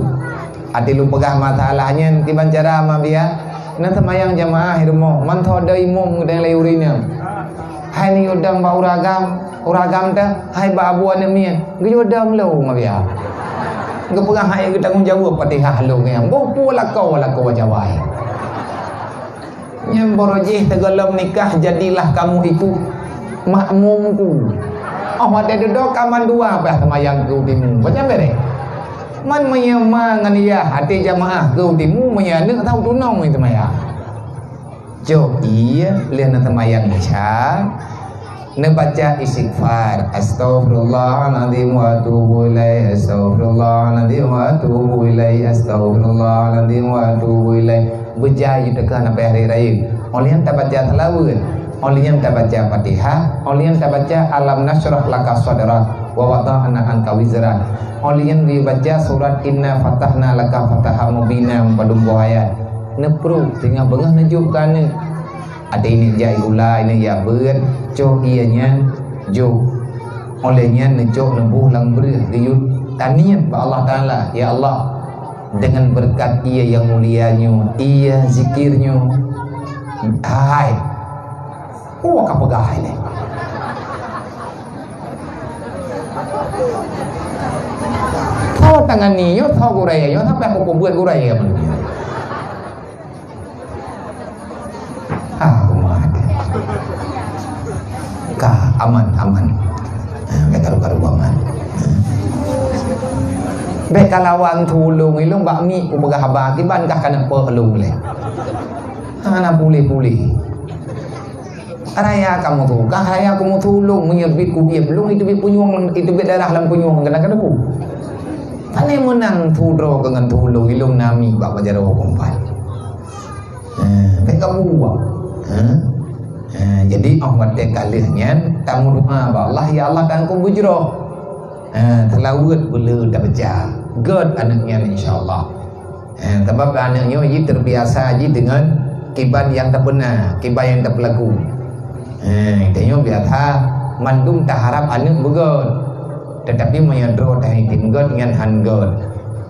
[SPEAKER 1] ati lu pegah masalahnya tiban cara mabia na semayang jamaah hirmo man thodai mum dang leurina hai ni udang ba uragam ta hai ba abuan mien ge udang lo mabia ge pegah hai ge tanggung jawab Fatihah lo nge bo pula kau jawai nyam borojih tegelem nikah jadilah kamu itu makmumku ada duduk kaman dua bah semayang ku timu macam bere man menyama ngan iya hati jamaah ke timu menyana tahu tunong itu maya jo iya lihat semayang baca ne baca istighfar astaghfirullahaladzim wa atubu ilaih astaghfirullahaladzim wa atubu ilaih astaghfirullahaladzim wa atubu ilaih berjaya tekan apa hari raya oleh yang tak baca selawat oleh yang tak baca Fatihah oleh yang tak baca alam nasrah laka sadrak wa wada'na anka wizrak oleh yang dibaca surat inna fatahna laka fataha mubina padung ayat nepru tinggal bengah najukkan ada ini jai gula ini ya ber cok ianya jo olehnya necok nebuh lang ber geyut tanian ba Allah taala ya Allah dengan berkat ia yang mulianya ia zikirnya hai kapagah ini tangan ni yo tho guraya yo sampai aku buat guraya man ka aman kata karuangan be kalawang tulung ilung bakmi ku begah ba kiban kah kana pe lung le ana puli Raya kamu tu, kah raya kamu tulung menyebit ku dia belum itu bit punyung itu bit darah dalam punyung kadang-kadang ku. Ane menang tudro dengan tulung ilung nami bak bajaro kompan. Baik kamu buat. Jadi ahmad dekalihnya tamu doa ba Allah ya Allah kan ku bujro. Terlawat bela dah baca. God anaknya insyaallah. Sebab anaknya ini terbiasa aja dengan kiban yang tak benar, kiban yang tak berlaku. Tengok biasa mandum tak harap anak begod, tetapi menyedro dari tim god dengan hangod.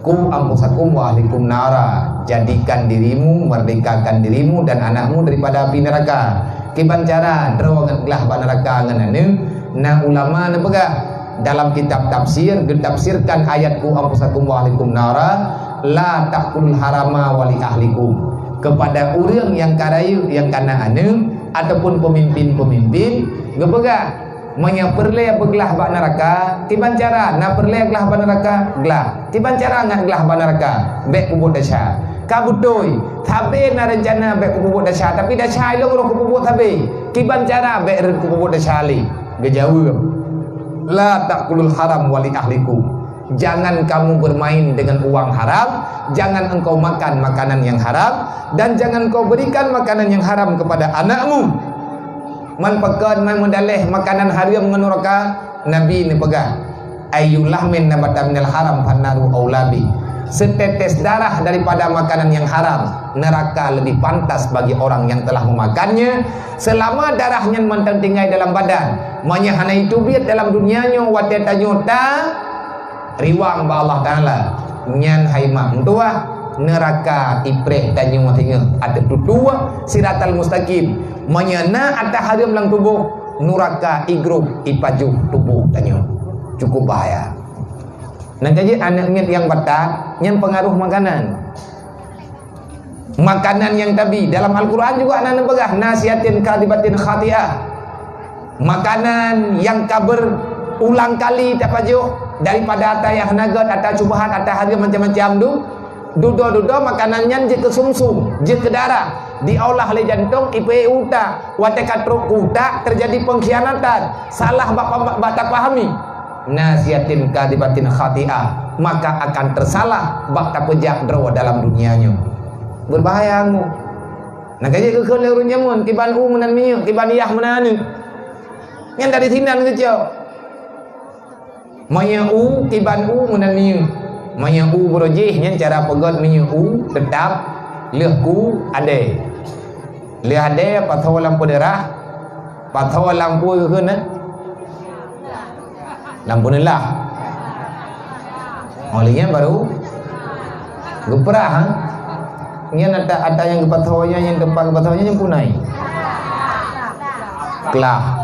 [SPEAKER 1] Kum ampusakum wa ahlikum nara. Jadikan dirimu, merdekakan dirimu dan anakmu daripada api neraka. Kiban cara dro ngelah ba neraka ngan anu. Na ulama na pegah dalam kitab tafsir ditafsirkan ayat ku ampusakum wa ahlikum nara la taqul harama wali ahlikum. Kepada orang yang karayu yang kana anu ataupun pemimpin-pemimpin gepegah menyaperle beglah bak neraka tiban cara na perle glah bak neraka glah tiban cara ngan glah bak neraka bek kubur dasya kabutoi tabe na rencana bek kubur dasya tapi dasya ilong ro kubur tabe tiban cara bek ren kubur dasya li gejawu la taqulul haram wali ahlikum. Jangan kamu bermain dengan uang haram, jangan engkau makan makanan yang haram, dan jangan kau berikan makanan yang haram kepada anakmu. Man pekan man mendaleh makanan haram menuraka Nabi ni pegang ayyulah min nabata minal haram fannaru aulabi. Setetes darah daripada makanan yang haram, neraka lebih pantas bagi orang yang telah memakannya selama darahnya mantang tinggal dalam badan. Manya hana itu biat dalam dunianya watetanyo ta riwang ba Allah Ta'ala nyan haimah tua neraka ipreh dan nyawa tinggal ada dua siratal mustaqim menyana ada haram lang tubuh neraka igrup ipajuh tubuh dan nyawa cukup bahaya. Nak jadi anaknya yang batak yang pengaruh makanan yang tabi dalam Al-Quran juga anak begah nasihatin kadibatin khati'ah makanan yang kabar ulang kali tak pajuh daripada atayah nagat atau cubahan atau harga macam-macam tu dudo makanannya je ke sumsum je ke darah diolah oleh jantung ipe utak watekat truk utak terjadi pengkhianatan salah bak pahami nasihatin kadibatin khati'ah maka akan tersalah bak tapejak draw dalam dunianya berbahaya mu nak kaji ke kelurun jamun kiban menan minyak kiban yah menan yang dari sinan kecil maya kiban menan minyak maya berojih yang cara pegot minyak tetap lehku ade leh ade patho lampu derah patho lampu ke na lampu nelah olehnya baru geperah ha nya ada yang gepathonya yang tempat gepathonya yang punai kelah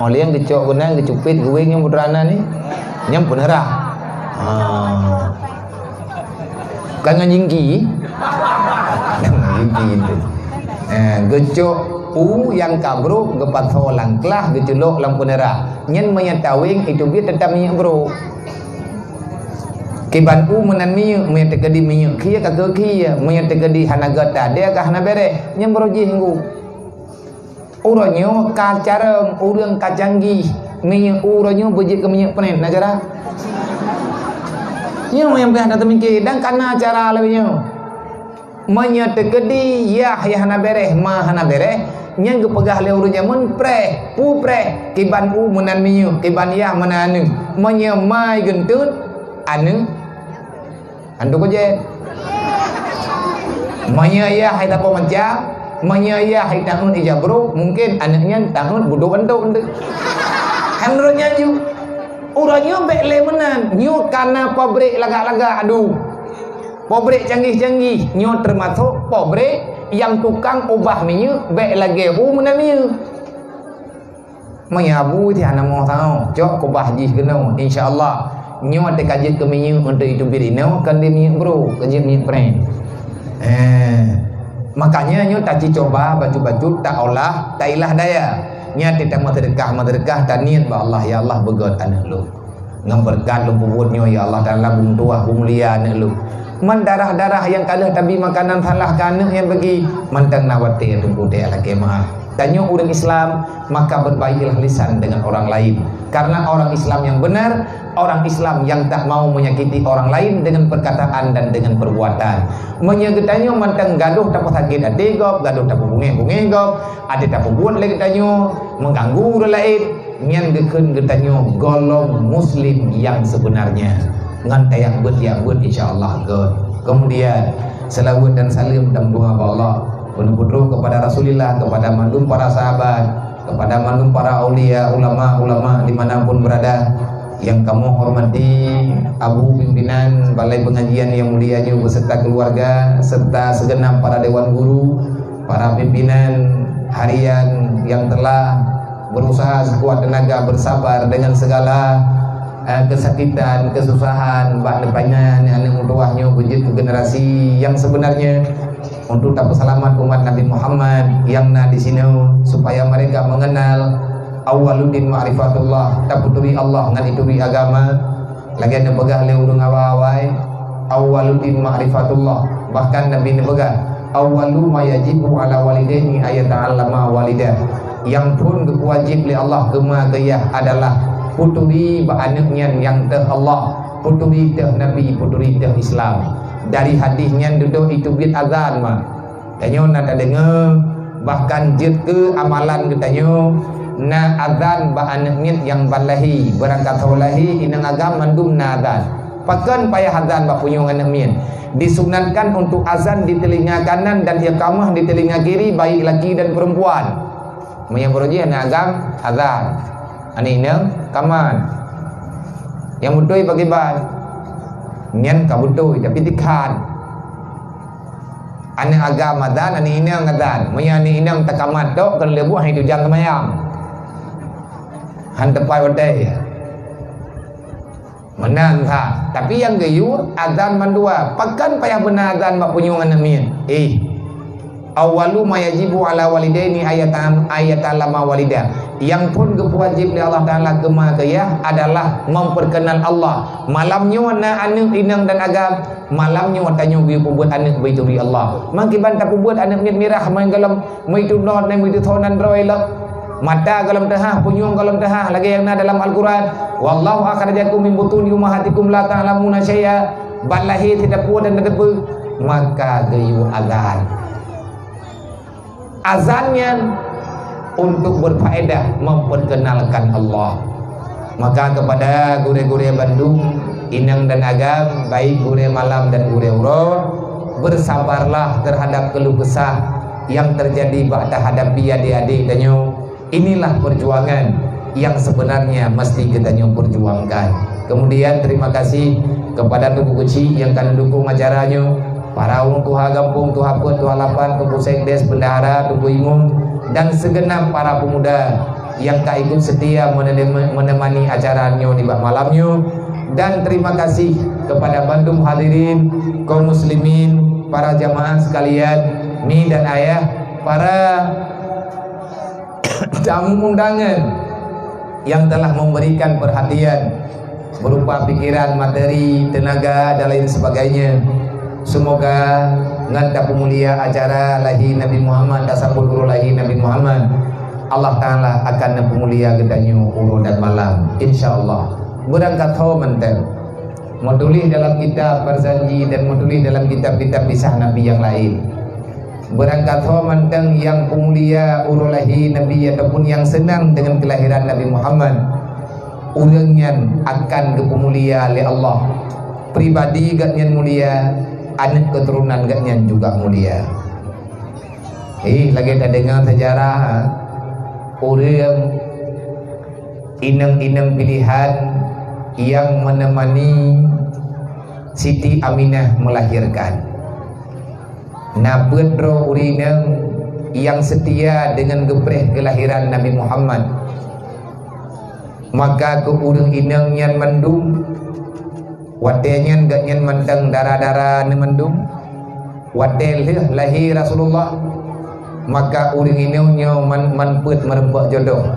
[SPEAKER 1] oleh yang gecok kunang gecupit guing yang putrana ni yang punerah kan nginggi itu gecok yang kabro gepatho langklah gecelok lampu nerah nyen menyatawing itu dia tetap minyak bro kiban menan minyak menyat tegedi minyak kia kagak kia menyat tegedi hanagata dia kah hanabere nyen broji hinggu uronyo kacareng urang kacanggih minyak uronyo beji ke minyak penen najara nyen yang dah datang mikir dan kana cara lebihnya menyat tegedi ya hanabere ma hanabere nyen gepegah le urunnya mun pre pu pre kiban menan minyak kiban ya menanu menyemai gentut anu andu ko je manyaya hai tapo macam manyaya hai tahun ijabro mungkin anaknya tahun bodoh antu hanronya ju uranya bekle menan nyu kana pabrik laga-laga aduh pabrik canggih-canggih nyu termasuk pabrik yang tukang ubah minyak bek lagi menan minyak mayabu ti ana mau tahu jok ko bahji kena insyaallah nyo ada kajian ke minyak untuk itu birino kan dia minyak bro kajian minyak pren makanya nyo tak coba baju-baju tak olah tak ilah daya nya tidak madrekah tak niat ba Allah ya Allah begot anak lu ngamberkan lu bubut nyo ya Allah Taala bung tuah bung lia anak lu man darah-darah yang kalah tapi makanan salah kanak yang bagi mantang nawati tunggu dia lagi maaf Tanya orang Islam, maka berbaiklah lisan dengan orang lain. Karena orang Islam yang benar, orang Islam yang tak mau menyakiti orang lain dengan perkataan dan dengan perbuatan. Menyagetanya mantang gaduh tak sakit hati gop, gaduh tak bunge gop, ada tak buat lagi tanya mengganggu orang lain. Nyan geken getanyo golong muslim yang sebenarnya. Ngan tayak bet insyaallah god. Kemudian selawat dan salim dan doa Allah penuh kepada Rasulullah, kepada mandum para sahabat, kepada mandum para aulia, ulama-ulama dimanapun berada, yang kamu hormati, Abu pimpinan Balai Pengajian yang mulia beserta keluarga, serta segenap para dewan guru, para pimpinan harian yang telah berusaha sekuat tenaga bersabar dengan segala kesakitan, kesusahan, bak depannya anak mutuahnya bujit ke generasi yang sebenarnya untuk tak selamat umat Nabi Muhammad yang di sini supaya mereka mengenal awwaluddin ma'rifatullah, tak puturi Allah ngan ituri agama lagi ada pegah le urung awai awwaluddin ma'rifatullah, bahkan Nabi ni pegah awwalu ma yajibu ala walidaini ayata'allama walidah, yang pun wajib li Allah kema gayah adalah puturi ba anaknya yang teh Allah, puturi teh Nabi, puturi teh Islam. Dari hadisnya duduk itu bid azan mah tanya nak dengar, bahkan jid ke amalan katanya na azan ba anaknya yang balahi berangkat lahi inang agam mandum na azan pakan payah azan ba punyung anak min disunatkan untuk azan di telinga kanan dan iqamah di telinga kiri baik laki dan perempuan. Yang beruji na agam azan ani inang kaman yang betul bagi ban nyan kabutoi tapi tikan ane agama dan ane inang dan mayani inang takamat tok kan lebu hai tu jang kemayang han tepai wadai menang ha, tapi yang gayur azan mandua pakan payah benar azan mak punyung anak min awalu ma yajibu ala walidaini ayatan lama walidah, yang pun kewajib oleh Allah Ta'ala kema gayah adalah memperkenal Allah. Malamnya na anak inang dan agam, malamnya tanya biu buat anak baituri Allah. Mangkiban tak buat anak mirah main galam maitu not nai maitu thonan roy lah. Mata galam tahah, punyung galam tahah lagi yang na dalam Al-Quran. Wallahu akhrajakum min butuni ummahatikum la ta'lamuna syai'a. Balahi tidak puas dan tidak maka gayu azan. Azannya untuk berfaedah memperkenalkan Allah. Maka kepada gure-gure Bandung, inang dan agam, baik gure malam dan gure uro, bersabarlah terhadap keluh kesah yang terjadi pada hadapi adik-adik danyo. Inilah perjuangan yang sebenarnya mesti kita perjuangkan. Kemudian terima kasih kepada Tubuh Kecil yang akan mendukung acaranya, para orang Tuha Gampung, Tuha Put, Tuha Lapan, Tubuh Sekdes, Bendahara, Tubuh Imum, dan segenap para pemuda yang tak ikut setia menemani acaranya di bak malamnya. Dan terima kasih kepada Bandung hadirin, kaum muslimin, para jamaah sekalian, mi dan ayah, para tamu undangan yang telah memberikan perhatian berupa pikiran, materi, tenaga dan lain sebagainya. Semoga nganta pemulia acara lahir Nabi Muhammad, tasabul uru lahir Nabi Muhammad, Allah Ta'ala akan pemulia gedanyu uru dan malam insyaallah. Berangkat ho mentel menulis dalam kitab Barzanji dan menulis dalam kitab-kitab kisah Nabi yang lain. Berangkat ho menteng yang pemulia uru lahir Nabi ataupun yang senang dengan kelahiran Nabi Muhammad, urangnya akan kepemulia oleh Allah. Pribadi gatnya mulia, anak keturunan gatnya juga mulia. Lagi ada dengar sejarah orang inang-inang pilihan yang menemani Siti Aminah melahirkan. Nah bedro urinang yang setia dengan gepreh kelahiran Nabi Muhammad, maka ke urang inang yang mendung watenya gak nyen mandang darah-darah ni mendung watel lahir Rasulullah, maka urang inangnya manput merembak jodoh.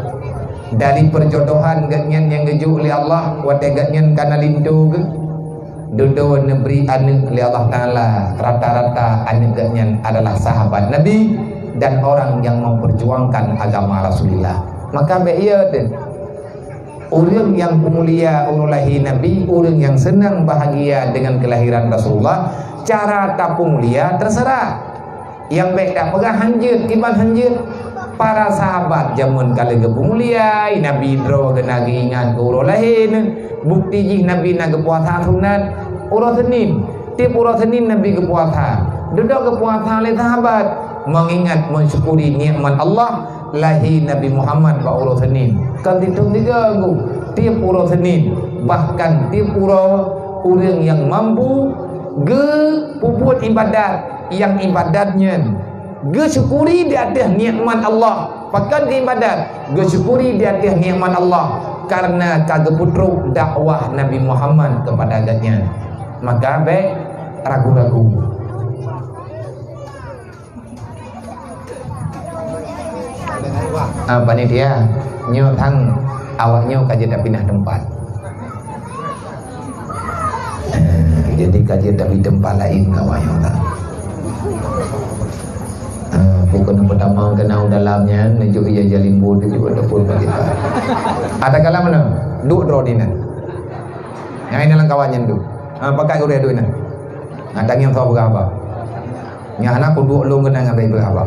[SPEAKER 1] Dari perjodohan gak nyen yang gejuk oleh Allah, watel gak nyen kana lindu ke dodo neberi anak oleh Allah Ta'ala. Rata-rata anak gak nyen adalah sahabat Nabi, dan orang yang memperjuangkan agama Rasulullah. Maka beia tu orang yang mulia lahir Nabi, orang yang senang bahagia dengan kelahiran Rasulullah, cara tak mulia terserah. Yang baik tak pegang hanjut, kiban hanjut. Para sahabat zaman kala ke mulia, Nabi dro kena ingat ke orang lain. Bukti jih Nabi nak ke puasa sunat orang Senin. Tiap orang Senin Nabi ke puasa. Duduk ke puasa oleh sahabat mengingat mensyukuri nikmat Allah lahir Nabi Muhammad pada orang Senin. Kan dihitung 3 minggu. Tiap orang Senin, bahkan tiap orang yang mampu ge puput ibadat yang ibadatnya ge syukuri di atas nikmat Allah. Pakai ke ibadat ge syukuri di atas nikmat Allah karena kagak putruk dakwah Nabi Muhammad kepada agaknya. Maka baik ragu-ragu. Panitia nyo tang awaknya kaji tak pindah tempat. Jadi kaji tapi tempat lain awaknya tang. Bukan pertama kena dalamnya nejuk ia jalin bodoh juga dapur kita. Ada kala mana? Duk drodinan. Yang ini lang kawannya tu. Pakai udah duit nan. Ngadang yang tahu berapa? Yang anak ku duk long kena ngabai berapa?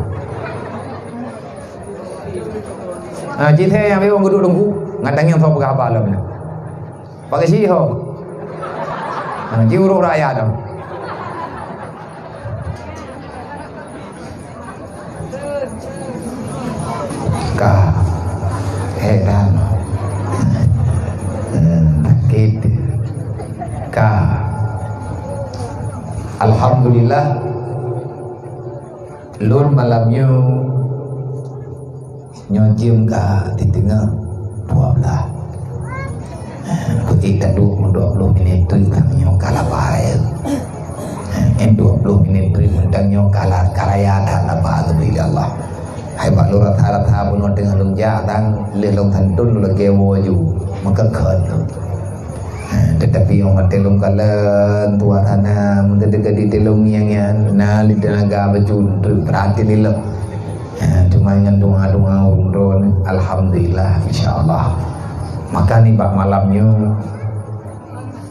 [SPEAKER 1] Cita yang memang duduk tunggu ngadang yang tahu berapa lah benar. Pakai sih ho. Jiuruk rakyat dah. Ka heran sakit ka alhamdulillah lur malamnya nyojim ka di tengah 12 kita 20 menit tu kami kalah bahaya 20 menit tu tentang kalah karaya dah apa bila Allah hai bak lu rata-rata pun dengan lungja tang le long than tun lu gewo ju maka khen tetapi yang mate lung kalen tua tanah mendekat di telung yang na li tenaga bejun berarti ni le cuma dengan doa-doa umron alhamdulillah insyaallah. Maka ni bak malamnya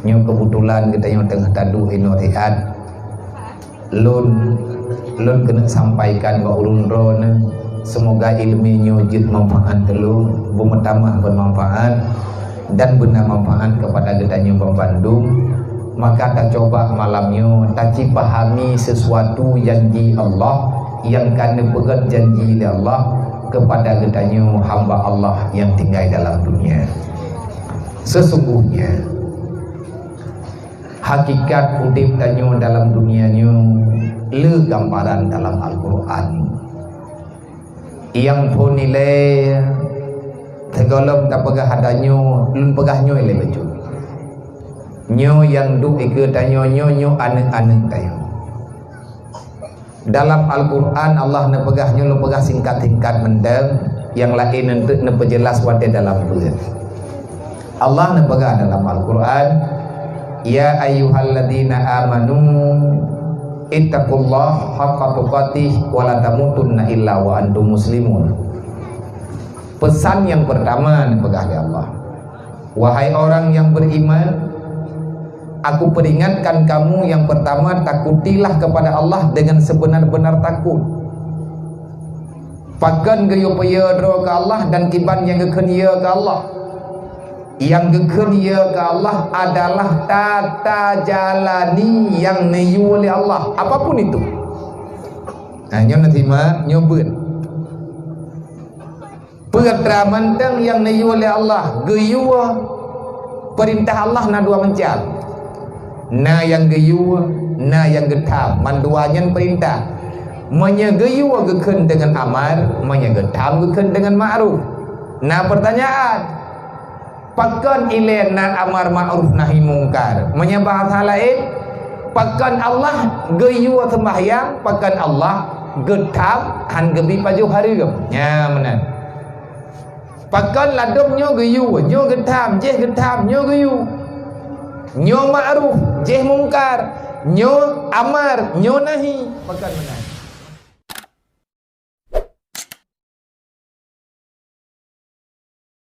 [SPEAKER 1] nyo kebetulan kita yang tengah tadu inotiat lun kena sampaikan ke ulun ron. Semoga ilmunya jid manfaat telu, bertamah bermanfaat dan benar manfaat kepada getanya Bandung. Maka tak coba malamnya tak pahami sesuatu janji Allah yang kena pegang janji Allah kepada getanya hamba Allah yang tinggal dalam dunia. Sesungguhnya hakikat udip tanyo dalam dunianya le gambaran dalam Al-Quran yang pun nilai tegolong tak pegah hadanyo lun pegahnya ile becu nyo yang duk ike tanyo nyo anek-anek tayo dalam Al-Quran Allah ne pegahnya lu pegah singkat-singkat mendem yang lain untuk ne perjelas wate dalam bulan Allah ne pegah dalam Al-Quran ya ayyuhalladzina amanu ittaqullah haqqa tuqatih wa la tamutunna illa wa antum muslimun. Pesan yang pertama dipegang oleh Allah. Wahai orang yang beriman, aku peringatkan kamu yang pertama, takutilah kepada Allah dengan sebenar-benar takut. Pakan geyo paya ke Allah dan kiban yang gekenia ke Allah. Yang gekenia ke Allah adalah tata jalani yang niyu oleh Allah, apapun itu. Nyo natima nyobun perkara mantang yang niyu oleh Allah geyu perintah Allah na dua mencal na yang geyu na yang getam manduanya perintah menyegeyu geken dengan amar menyegetam geken dengan ma'ruf. Nah pertanyaan pakan ilen nan amar ma'ruf nahi mungkar menyembah hal lain pakan Allah geyu sembahyang pakan Allah getam han gebi paju hari gem nya menan pakan ladom nyo geyu nyo getam jeh getam nyo geyu nyo ma'ruf jeh mungkar nyo amar nyo nahi pakan menan